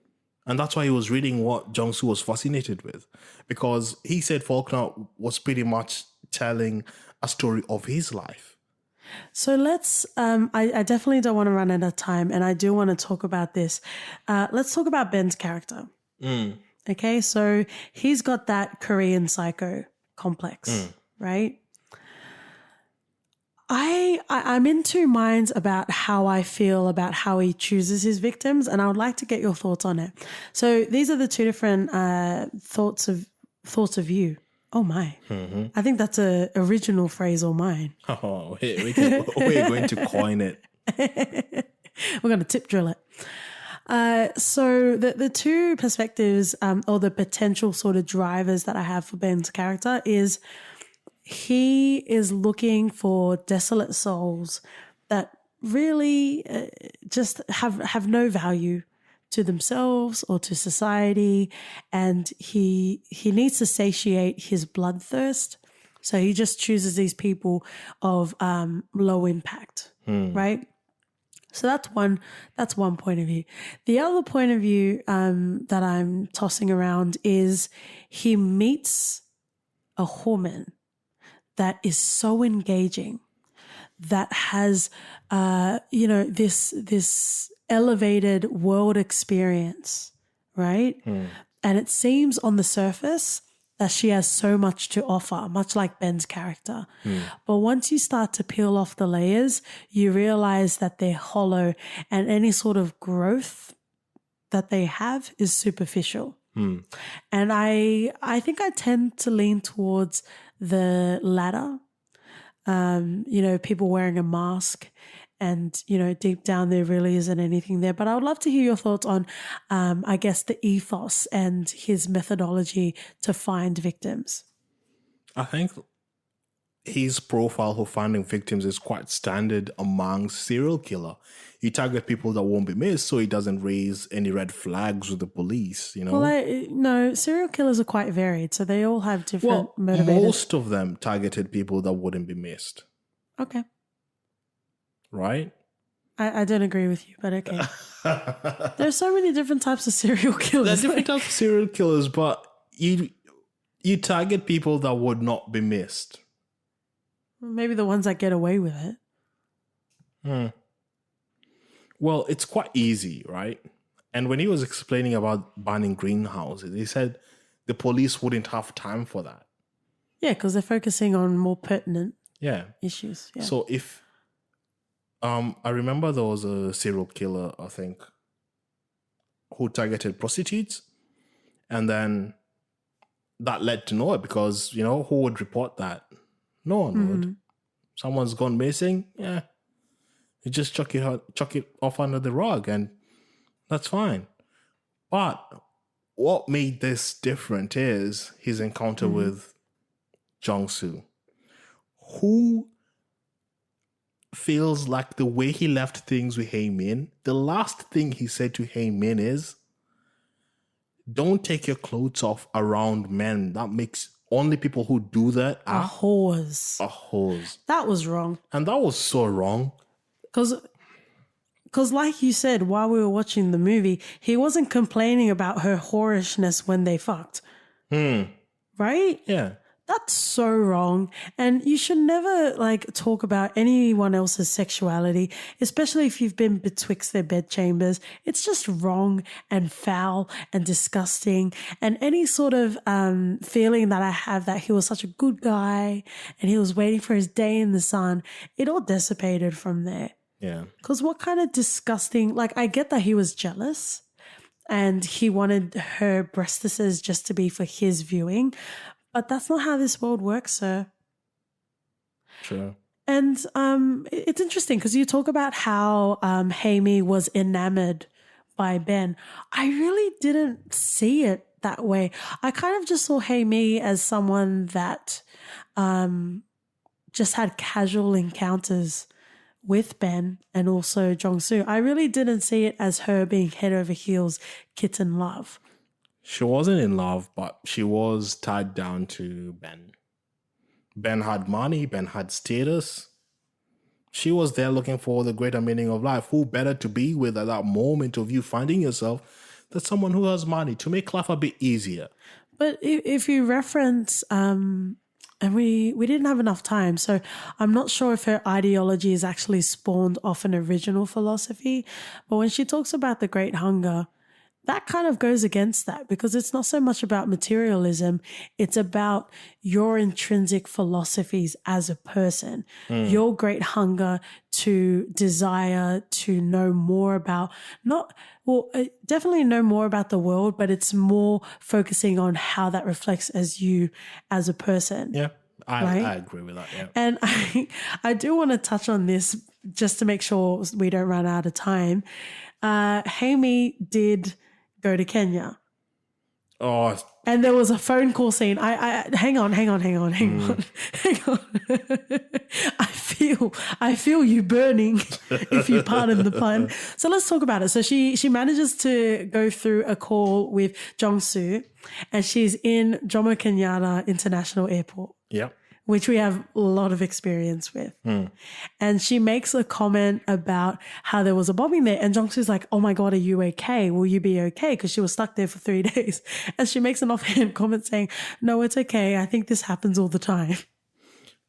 And that's why he was reading what Jong-soo was fascinated with. Because he said Faulkner was pretty much telling a story of his life. So let's, I definitely don't want to run out of time, and I do want to talk about this. Let's talk about Ben's character. Okay, so he's got that Korean psycho complex, right? I'm in two minds about how I feel about how he chooses his victims, and I would like to get your thoughts on it. So these are the two different thoughts of you. Oh my! I think that's a original phrase or mine. Oh, we're going to coin it. We're going to tip drill it. So the two perspectives or the potential sort of drivers that I have for Ben's character is he is looking for desolate souls that really just have no value to themselves or to society, and he needs to satiate his bloodthirst. So he just chooses these people of low impact, right? So that's one point of view. The other point of view that I'm tossing around is he meets a woman that is so engaging, that has this elevated world experience, right? And it seems on the surface that she has so much to offer, much like Ben's character. But once you start to peel off the layers, you realize that they're hollow, and any sort of growth that they have is superficial. And I think I tend to lean towards the latter. People wearing a mask, and, deep down there really isn't anything there. But I would love to hear your thoughts on, I guess, the ethos and his methodology to find victims. I think his profile for finding victims is quite standard among serial killer. He target people that won't be missed, so he doesn't raise any red flags with the police, Well, no, serial killers are quite varied, so they all have different motivators. Most of them targeted people that wouldn't be missed. Okay. Right? I don't agree with you, but okay. There's so many different types of serial killers. There are different types of serial killers, but you target people that would not be missed. Maybe the ones that get away with it. Well, it's quite easy, right? And when he was explaining about burning greenhouses, he said the police wouldn't have time for that. Yeah, because they're focusing on more pertinent issues. Yeah. So if I remember there was a serial killer, I think, who targeted prostitutes, and then that led to nowhere because, who would report that? No one would. Someone's gone missing, you just chuck it off under the rug, and that's fine. But what made this different is his encounter with Jong-soo, who feels like the way he left things with Hae-min, the last thing he said to Hae-min is, don't take your clothes off around men. That makes only people who do that are whores. A whores. That was wrong. And that was so wrong. Because like you said, while we were watching the movie, he wasn't complaining about her whorishness when they fucked. Right? Yeah. That's so wrong. And you should never talk about anyone else's sexuality, especially if you've been betwixt their bedchambers. It's just wrong and foul and disgusting. And any sort of feeling that I have that he was such a good guy and he was waiting for his day in the sun, it all dissipated from there. Yeah. Because what kind of disgusting, I get that he was jealous and he wanted her breastises just to be for his viewing, but that's not how this world works, sir. Sure. And it's interesting because you talk about how Hae-mi was enamored by Ben. I really didn't see it that way. I kind of just saw Hae-mi as someone that just had casual encounters with Ben and also Jong-soo. I really didn't see it as her being head over heels kitten love. She wasn't in love, but she was tied down to Ben. Ben had money, Ben had status. She was there looking for the greater meaning of life. Who better to be with at that moment of you finding yourself than someone who has money to make life a bit easier? But if you reference, and we didn't have enough time, so I'm not sure if her ideology is actually spawned off an original philosophy, but when she talks about the Great Hunger, that kind of goes against that because it's not so much about materialism. It's about your intrinsic philosophies as a person, your great hunger to desire to know more about, definitely know more about the world, but it's more focusing on how that reflects as you as a person. Yeah, I agree with that. Yeah. And I do want to touch on this just to make sure we don't run out of time, Hamey did go to Kenya. Oh, And there was a phone call scene. Hang on. Hang on. I feel you burning, if you pardon the pun. So let's talk about it. So she manages to go through a call with Jongsu, and she's in Jomo Kenyatta International Airport. yeah. Which we have a lot of experience with. And she makes a comment about how there was a bombing there. And Jongsu's like, oh my God, are you okay? Will you be okay? Because she was stuck there for 3 days. And she makes an offhand comment saying, no, it's okay. I think this happens all the time.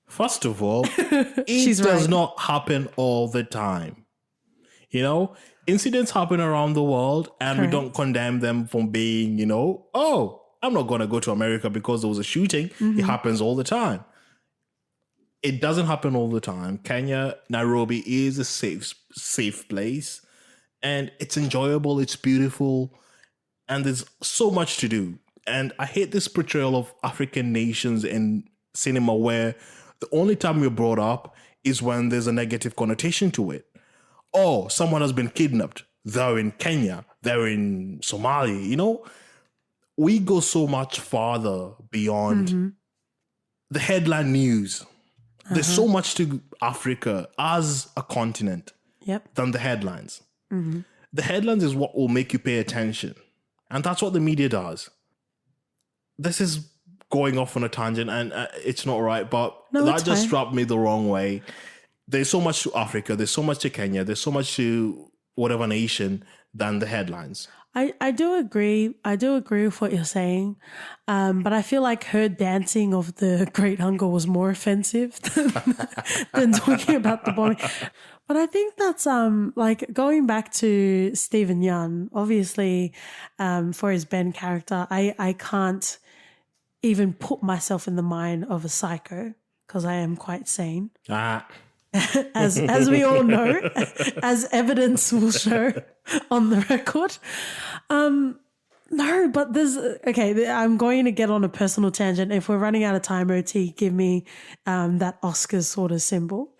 First of all, it does not happen all the time. You know, incidents happen around the world, and we don't condemn them from being, oh, I'm not going to go to America because there was a shooting. It happens all the time. It doesn't happen all the time. Kenya, Nairobi is a safe place, and it's enjoyable. It's beautiful, and there's so much to do. And I hate this portrayal of African nations in cinema where the only time you're brought up is when there's a negative connotation to it. Oh, someone has been kidnapped. They're in Kenya. They're in Somalia. We go so much farther beyond the headline news. There's so much to Africa as a continent than the headlines. The headlines is what will make you pay attention. And that's what the media does. This is going off on a tangent, and it's not right, but that just rubbed me the wrong way. There's so much to Africa. There's so much to Kenya. There's so much to whatever nation than the headlines. I do agree. I do agree with what you're saying. But I feel like her dancing of the Great Hunger was more offensive than talking about the bombing. But I think that's like going back to Stephen Yeun, obviously for his Ben character, I can't even put myself in the mind of a psycho because I am quite sane. As we all know, as evidence will show on the record. No, but I'm going to get on a personal tangent. If we're running out of time, OT, give me that Oscars sort of symbol.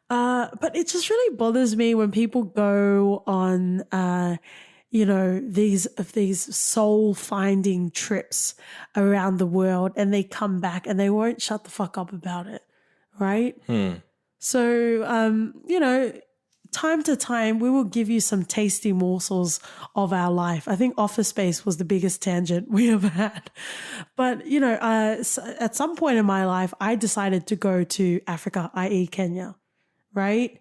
But it just really bothers me when people go on, these soul finding trips around the world and they come back and they won't shut the fuck up about it. Right? So, time to time, we will give you some tasty morsels of our life. I think Office Space was the biggest tangent we ever had. But, at some point in my life, I decided to go to Africa, i.e. Kenya, right?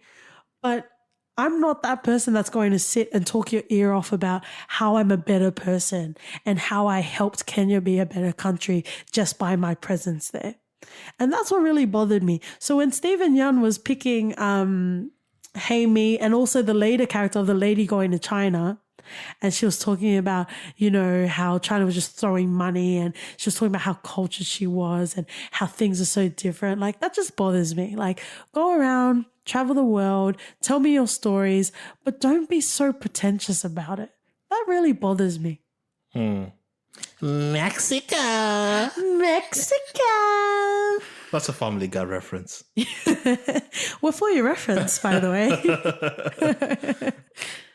But I'm not that person that's going to sit and talk your ear off about how I'm a better person and how I helped Kenya be a better country just by my presence there. And that's what really bothered me. So when Stephen Yeun was picking Hamey and also the later character of the lady going to China, and she was talking about, how China was just throwing money, and she was talking about how cultured she was and how things are so different. Like, that just bothers me. Like, go around, travel the world, tell me your stories, but don't be so pretentious about it. That really bothers me. Mexico. That's a Family Guy reference. Well, for your reference, by the way.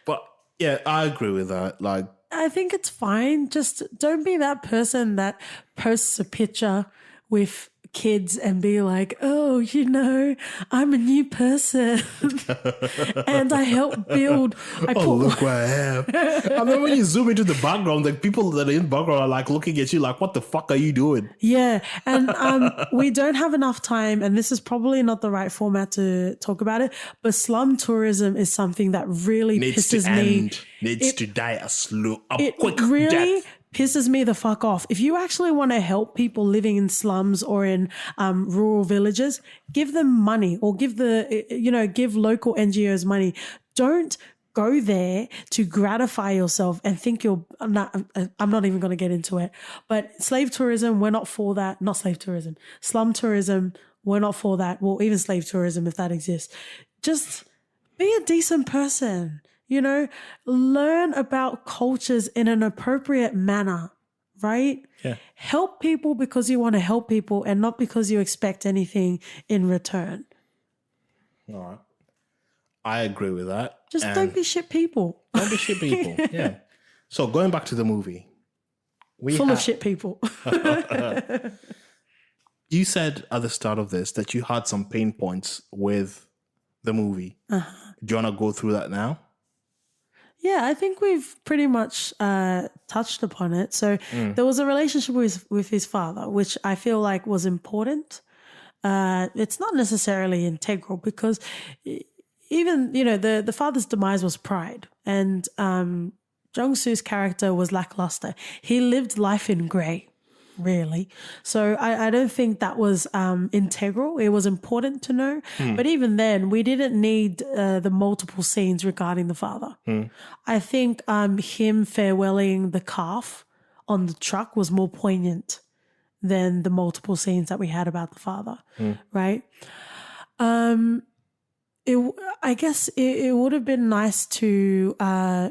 But yeah, I agree with that. Like, I think it's fine. Just don't be that person that posts a picture with kids and be like, oh, I'm a new person and I help build. Look what I have. And then when you zoom into the background, the people that are in the background are like looking at you like, what the fuck are you doing? Yeah. And we don't have enough time, and this is probably not the right format to talk about it, but slum tourism is something that really pisses me. Needs to die a quick really death. Pisses me the fuck off. If you actually want to help people living in slums or in rural villages, give them money or give local NGOs money. Don't go there to gratify yourself and think I'm not even going to get into it. But slave tourism, we're not for that. Not slave tourism. Slum tourism, we're not for that. Well, even slave tourism, if that exists. Just be a decent person. Learn about cultures in an appropriate manner, right? Yeah. Help people because you want to help people and not because you expect anything in return. All right. I agree with that. Just And don't be shit people. don't be shit people. Yeah. So going back to the movie, Full of shit people. You said at the start of this that you had some pain points with the movie. Uh-huh. Do you want to go through that now? Yeah, I think we've pretty much touched upon it. So there was a relationship with his father, which I feel like was important. It's not necessarily integral because even, the father's demise was pride. And Jung-soo's character was lackluster. He lived life in grey, really. So I don't think that was integral. It was important to know. But even then, we didn't need the multiple scenes regarding the father. I think him farewelling the calf on the truck was more poignant than the multiple scenes that we had about the father, right? I guess it would have been nice to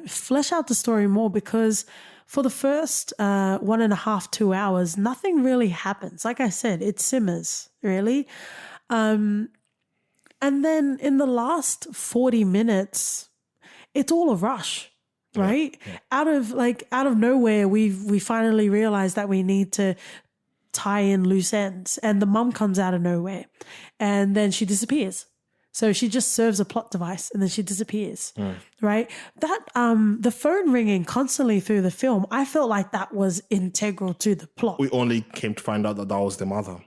flesh out the story more because for the first 1.5, 2 hours, nothing really happens. Like I said, it simmers, really. And then in the last 40 minutes, it's all a rush, right? Yeah. Out of nowhere, we finally realize that we need to tie in loose ends, and the mum comes out of nowhere, and then she disappears. So she just serves a plot device and then she disappears, right? That the phone ringing constantly through the film, I felt like that was integral to the plot. We only came to find out that was the mother.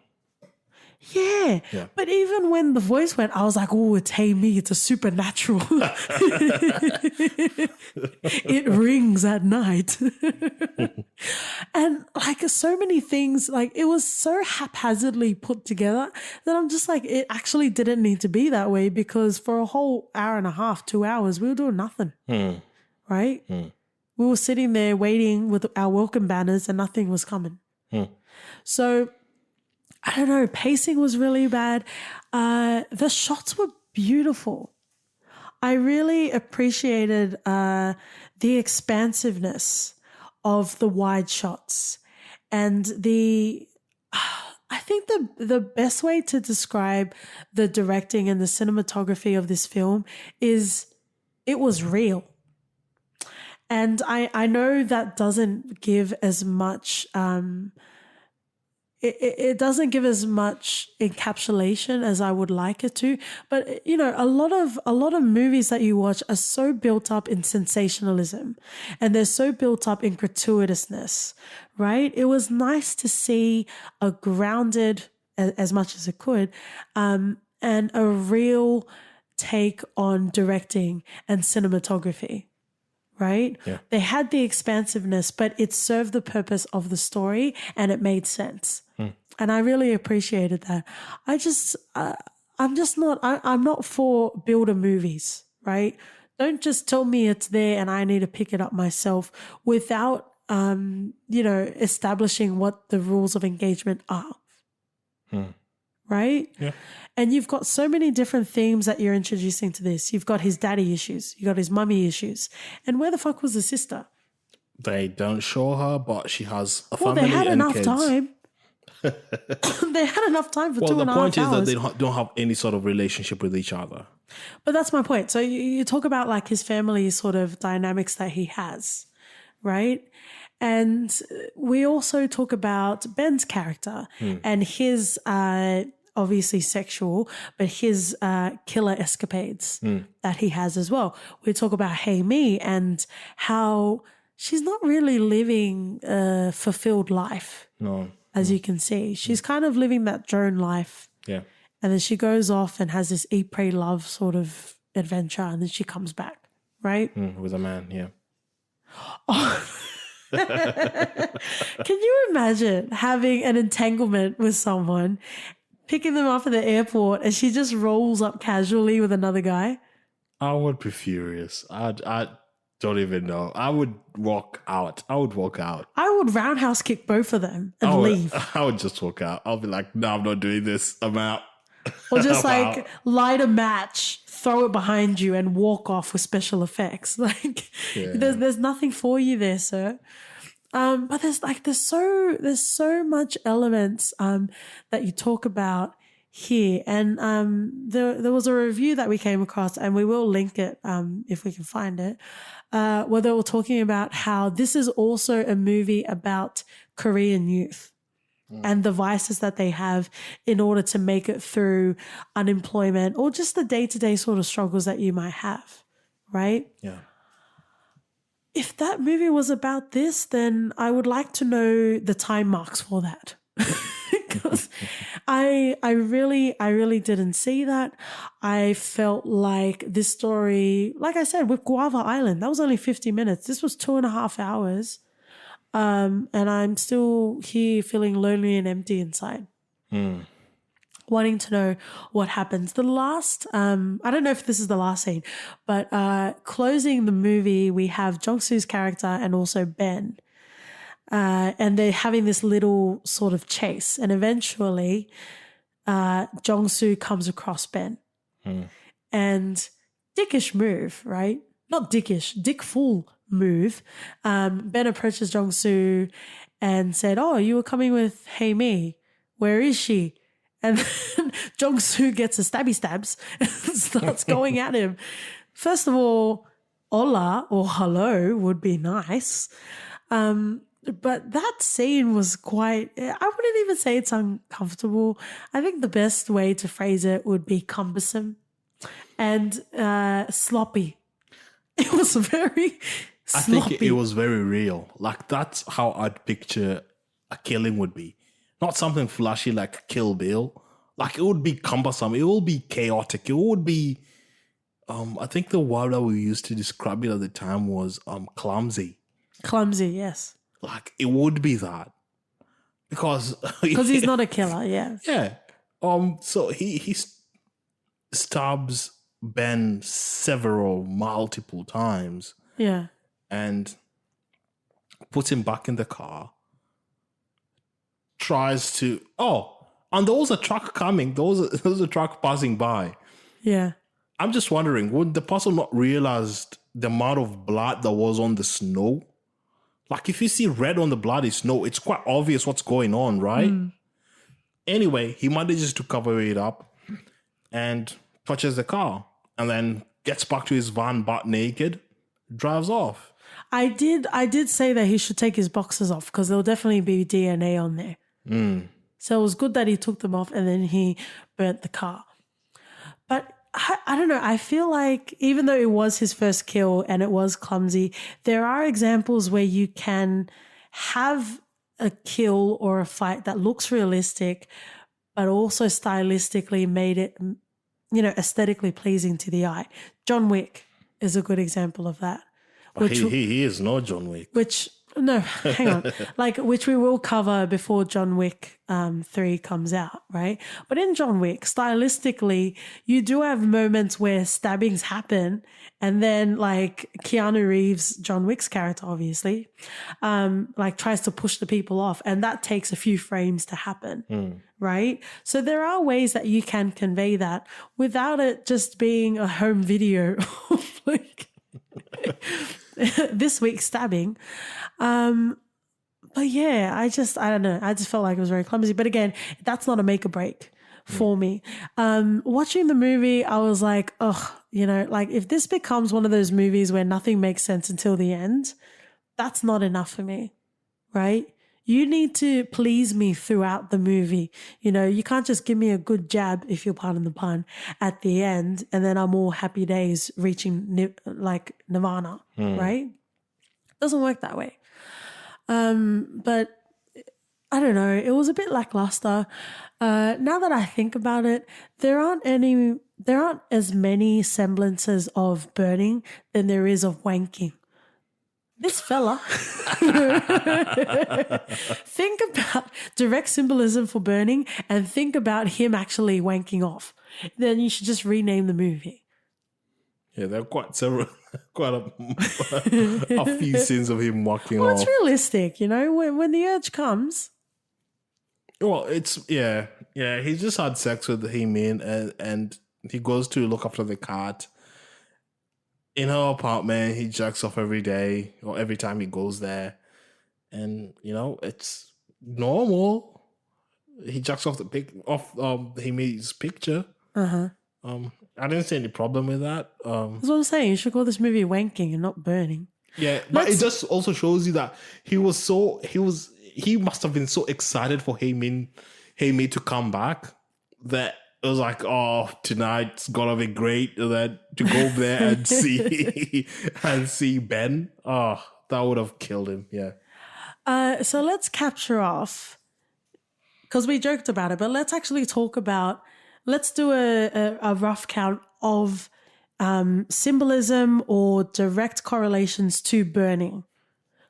Yeah. But even when the voice went, I was like, oh, it's Hey Me. It's a supernatural. It rings at night. And like so many things, like it was so haphazardly put together that I'm just like, it actually didn't need to be that way because for a whole 1.5, 2 hours, we were doing nothing. Right? We were sitting there waiting with our welcome banners and nothing was coming. So I don't know, pacing was really bad. The shots were beautiful. I really appreciated the expansiveness of the wide shots. And I think the best way to describe the directing and the cinematography of this film is it was real. And I know that doesn't give as much it doesn't give as much encapsulation as I would like it to. But, a lot of movies that you watch are so built up in sensationalism and they're so built up in gratuitousness, right? It was nice to see a grounded, as much as it could, and a real take on directing and cinematography. Right? Yeah. They had the expansiveness, but it served the purpose of the story and it made sense. And I really appreciated that. I'm not for builder movies, right? Don't just tell me it's there and I need to pick it up myself without, establishing what the rules of engagement are. Right? Yeah. And you've got so many different themes that you're introducing to this. You've got his daddy issues. You got his mummy issues. And where the fuck was the sister? They don't show her, but she has a Well, family they had and enough kids. time. They had enough time for 2.5 hours. Well, the point is that they don't have any sort of relationship with each other. But that's my point. So you talk about like his family sort of dynamics that he has, right? And we also talk about Ben's character and his obviously sexual, but his killer escapades that he has as well. We talk about Hey Me and how she's not really living a fulfilled life. No. As you can see. She's kind of living that drone life. Yeah. And then she goes off and has this eat, pray, love sort of adventure. And then she comes back, right? With a man, yeah. Can you imagine having an entanglement with someone, picking them up at the airport, and she just rolls up casually with another guy? I would be furious. I don't even know. I would walk out. I would roundhouse kick both of them and leave. I would just walk out. I'll be like, no, I'm not doing this. I'm out. Or just like light a match, throw it behind you and walk off with special effects. Like there's nothing for you there, sir. But there's so much elements that you talk about here, and there was a review that we came across, and we will link it if we can find it, where they were talking about how this is also a movie about Korean youth and the vices that they have in order to make it through unemployment or just the day-to-day sort of struggles that you might have, right? Yeah. If that movie was about this, then I would like to know the time marks for that. Because I really didn't see that. I felt like this story, like I said, with Guava Island, that was only 50 minutes. This was 2.5 hours. And I'm still here feeling lonely and empty inside. Wanting to know what happens. The last, I don't know if this is the last scene, but closing the movie, we have Jong-Soo's character and also Ben. And they're having this little sort of chase. And eventually, Jong-Soo comes across Ben. And dickish move, right? Not dickish, dick fool move. Ben approaches Jong-Soo and said, "Oh, you were coming with Hey Me. Where is she?" And then Jong-Soo gets a stabby stabs and starts going at him. First of all, hola or hello would be nice. But that scene was quite, I wouldn't even say it's uncomfortable. I think the best way to phrase it would be cumbersome and sloppy. It was very sloppy. I think it was very real. Like, that's how I'd picture a killing would be. Not something flashy like Kill Bill. Like, it would be cumbersome. It would be chaotic. It would be, I think the word that we used to describe it at the time was clumsy. Clumsy, yes. Like, it would be that. Because he's not a killer, yeah. Yeah. So he stabs Ben multiple times. Yeah. And puts him back in the car. Tries to and there was a truck coming. There was a truck passing by. Yeah. I'm just wondering, would the person not realize the amount of blood that was on the snow? Like, if you see red on the bloody snow, it's quite obvious what's going on, right? Anyway, he manages to cover it up and touches the car and then gets back to his van butt naked, drives off. I did say that he should take his boxes off because there'll definitely be DNA on there. So it was good that he took them off and then he burnt the car. But I don't know. I feel like even though it was his first kill and it was clumsy, there are examples where you can have a kill or a fight that looks realistic, but also stylistically made it, aesthetically pleasing to the eye. John Wick is a good example of that. He is no John Wick. Hang on. Which we will cover before John Wick 3 comes out, right? But in John Wick, stylistically, you do have moments where stabbings happen and then Keanu Reeves, John Wick's character, obviously, tries to push the people off and that takes a few frames to happen, right? So there are ways that you can convey that without it just being a home video of this week's stabbing. But yeah, I don't know. I just felt like it was very clumsy. But again, that's not a make or break for me. Watching the movie, I was like, if this becomes one of those movies where nothing makes sense until the end, that's not enough for me, right? You need to please me throughout the movie. You can't just give me a good jab, if you'll pardon the pun, at the end, and then I'm all happy days reaching nirvana, right? Doesn't work that way. But I don't know. It was a bit lackluster. Now that I think about it, there aren't as many semblances of burning than there is of wanking. This fella, think about direct symbolism for burning and think about him actually wanking off. Then you should just rename the movie. Yeah, there are quite a few scenes of him walking off. Well, it's realistic, when the urge comes. Well, he just had sex with him and he goes to look after the cat. In her apartment, he jacks off every day or every time he goes there. And, it's normal. he jacks off the his picture. Uh-huh. I didn't see any problem with that. That's what I'm saying. You should call this movie wanking and not burning. Yeah, but it just also shows you that he must have been so excited for Hae-Min to come back that it was like, oh, tonight's gonna be great, and then to go there and see and see Ben. Oh, that would have killed him. Yeah. So let's capture off, because we joked about it, but let's actually talk about, let's do a rough count of symbolism or direct correlations to burning,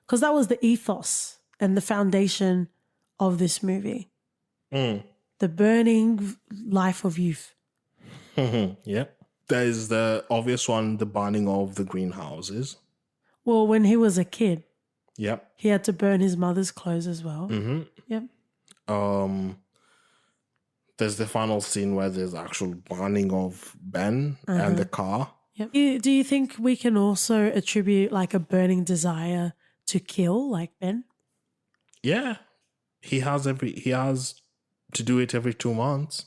because that was the ethos and the foundation of this movie. The burning life of youth. Yeah. There's the obvious one, the burning of the greenhouses. Well, when he was a kid, Yep. he had to burn his mother's clothes as well. Yep. There's the final scene where there's actual burning of Ben and the car. Yep. Do you think we can also attribute like a burning desire to kill, like Ben? Yeah. He has to do it every 2 months.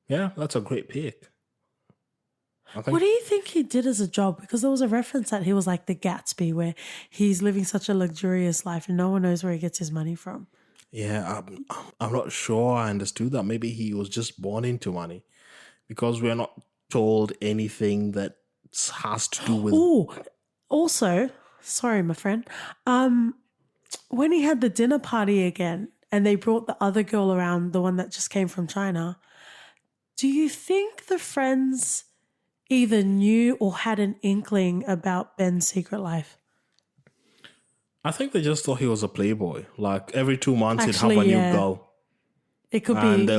Yeah, that's a great pick. What do you think he did as a job? Because there was a reference that he was like the Gatsby, where he's living such a luxurious life and no one knows where he gets his money from. Yeah, I'm not sure I understood that. Maybe he was just born into money, because we're not told anything that has to do with... Oh, also, sorry, my friend. When he had the dinner party again and they brought the other girl around, the one that just came from China, do you think the friends either knew or had an inkling about Ben's secret life? I think they just thought he was a playboy. Like every 2 months Actually, he'd have a yeah. new girl. It could And be.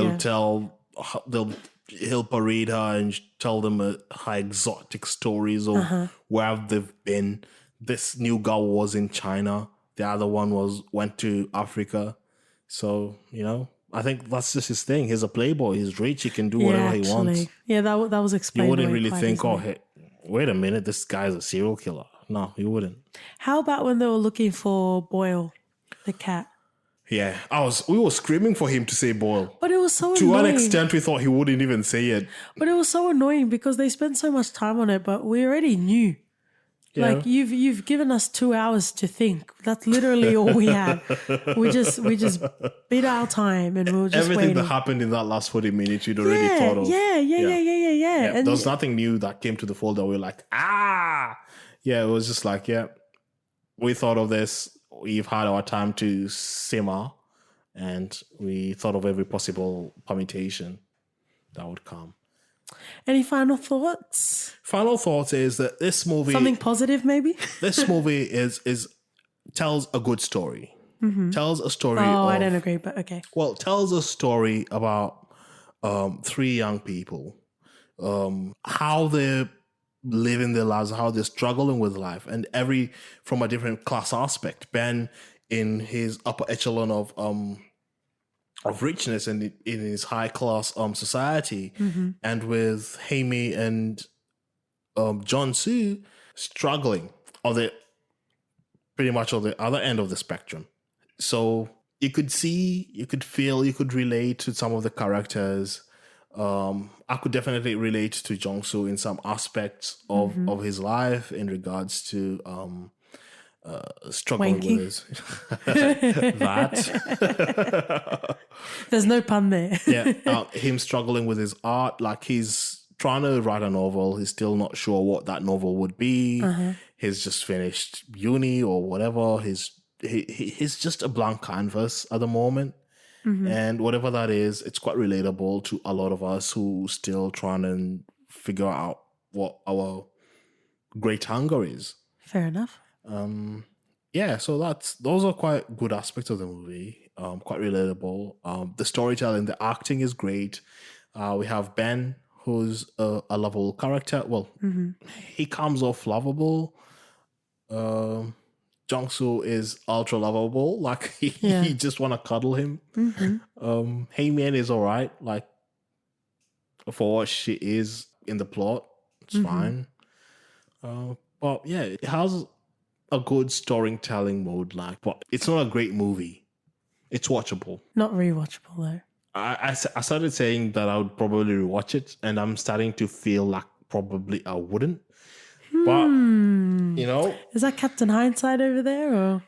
he'll parade her and tell them her exotic stories of where they've been. This new girl was in China. The other one went to Africa. So, I think that's just his thing. He's a playboy. He's rich. He can do whatever he wants. Yeah, that was explained. You wouldn't really think, easily. oh, hey, wait a minute, this guy's a serial killer. No, you wouldn't. How about when they were looking for Boyle, the cat? Yeah, we were screaming for him to say Boyle. But it was so to annoying. an extent, we thought he wouldn't even say it. But it was so annoying because they spent so much time on it, but we already knew. Yeah. Like you've given us 2 hours to think. That's literally all we had. We just beat our time and we were just everything waiting. that happened in that last 40 minutes you'd already thought of. Yeah. And there was nothing new that came to the fore that we were like, yeah, it was just like, yeah, we thought of this. We've had our time to simmer and we thought of every possible permutation that would come. Any final thoughts? Final thoughts is that this movie... Something positive, maybe? This movie tells a good story. Tells a story I don't agree, but okay. Well, tells a story about 3 young people, how they're living their lives, how they're struggling with life, and from a different class aspect. Ben in his upper echelon of richness and in his high class society, and with Hae-Mi and Jong-soo struggling pretty much on the other end of the spectrum. So you could see, you could feel, you could relate to some of the characters. I could definitely relate to Jong-soo in some aspects of his life in regards to struggling Wanking. with his that. There's no pun there. Him struggling with his art, like he's trying to write a novel. He's still not sure what that novel would be. He's just finished uni or whatever. He's just a blank canvas at the moment. And whatever that is, it's quite relatable to a lot of us who still trying to figure out what our great hunger is. Fair enough. So those are quite good aspects of the movie. Quite relatable. The storytelling, the acting is great. We have Ben, who's a lovable character. Well, he comes off lovable. Jong-soo is ultra lovable. Like you just want to cuddle him. Hae-Mi is all right. Like for what she is in the plot, it's fine. But yeah, it has a good storytelling mode. But it's not a great movie. It's watchable. Not rewatchable though. I started saying that I would probably rewatch it, and I'm starting to feel like probably I wouldn't. But, Is that Captain Hindsight over there, or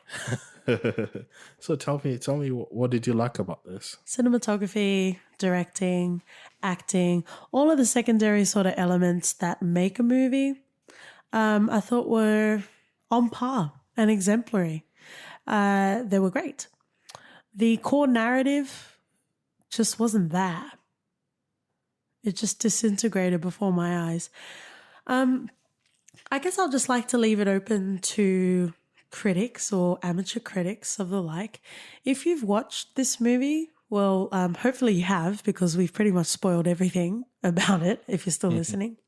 So tell me, what did you like about this? cinematography, directing, acting, all of the secondary sort of elements that make a movie, I thought were on par and exemplary. They were great. The core narrative just wasn't there. It just disintegrated before my eyes. I guess I'll just like to leave it open to critics or amateur critics of the like. If you've watched this movie, well, hopefully you have, because we've pretty much spoiled everything about it if you're still listening.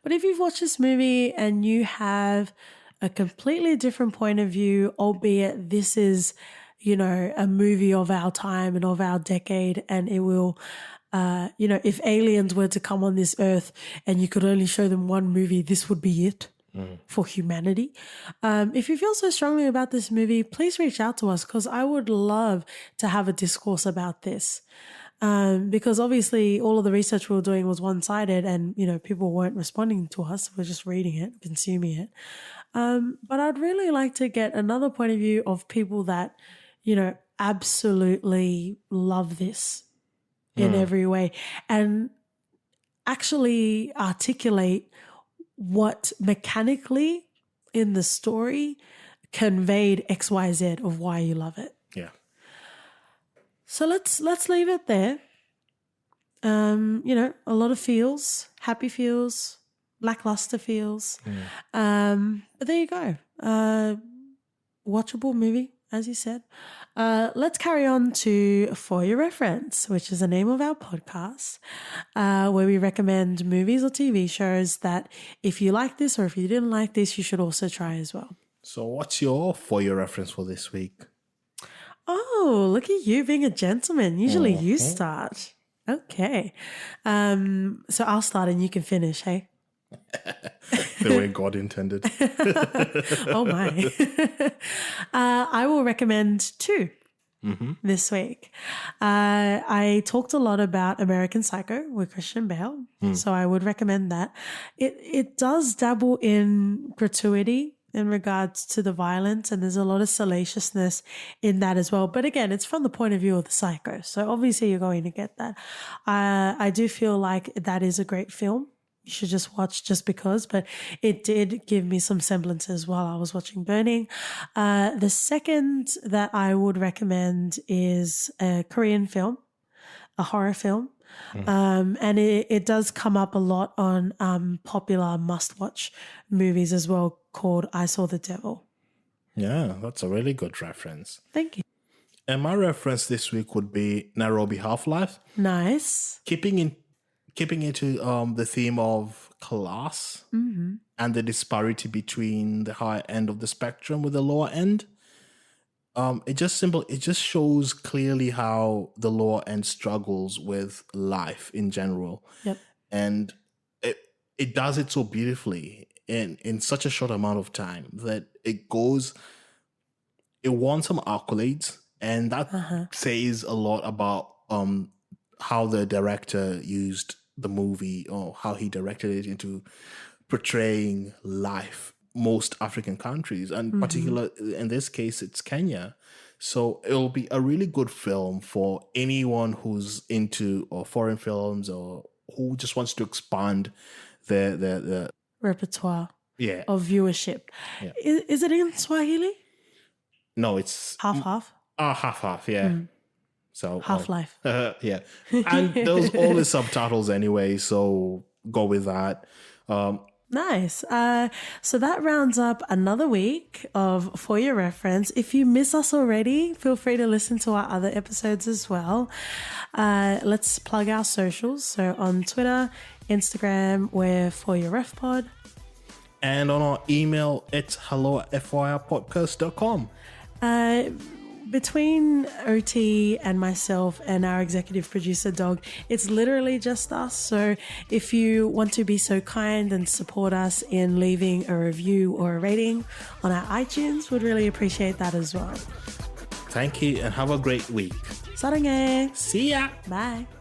But if you've watched this movie and you have a completely different point of view, albeit this is, a movie of our time and of our decade, and it will, if aliens were to come on this earth and you could only show them one movie, this would be it for humanity. If you feel so strongly about this movie, please reach out to us, because I would love to have a discourse about this. Because obviously all of the research we were doing was one-sided, and, people weren't responding to us. We're just reading it, consuming it. But I'd really like to get another point of view of people that, absolutely love this in every way, and actually articulate what mechanically in the story conveyed XYZ of why you love it. Yeah. So let's leave it there. A lot of feels, happy feels, lackluster feels. But there you go. Watchable movie, as you said. Let's carry on to For Your Reference, which is the name of our podcast, where we recommend movies or TV shows that if you like this or if you didn't like this, you should also try as well. So what's your For Your Reference for this week? Oh, look at you being a gentleman. Usually you start. Okay. So I'll start and you can finish, hey? The way God intended. Oh, my. I will recommend two this week. I talked a lot about American Psycho with Christian Bale, so I would recommend that. It does dabble in gratuity in regards to the violence, and there's a lot of salaciousness in that as well. But again, it's from the point of view of the psycho, so obviously you're going to get that. I do feel like that is a great film. You should just watch just because, but it did give me some semblances while I was watching Burning. The second that I would recommend is a Korean film, a horror film. And it does come up a lot on popular must-watch movies as well, called I Saw the Devil. Yeah, that's a really good reference. Thank you. And my reference this week would be Nairobi Half-Life. Nice. Keeping into the theme of class and the disparity between the higher end of the spectrum with the lower end. It just shows clearly how the lower end struggles with life in general. Yep. And it does it so beautifully in such a short amount of time that it won some accolades, and that says a lot about how the director used the movie, or how he directed it into portraying life most African countries, and particular in this case it's Kenya. So it'll be a really good film for anyone who's into foreign films, or who just wants to expand their repertoire of viewership. Yeah. Is it in Swahili? No, it's half. Half, yeah. So Half-Life. Yeah. And there's all the subtitles anyway, so go with that. Nice. So that rounds up another week of For Your Reference. If you miss us already, feel free to listen to our other episodes as well. Let's plug our socials. So on Twitter, Instagram, we're For Your Ref Pod. And on our email, it's hello@fyrpodcast.com. Between OT and myself and our executive producer, Dog, it's literally just us. So if you want to be so kind and support us in leaving a review or a rating on our iTunes, we'd really appreciate that as well. Thank you and have a great week. 사랑해. See ya. Bye.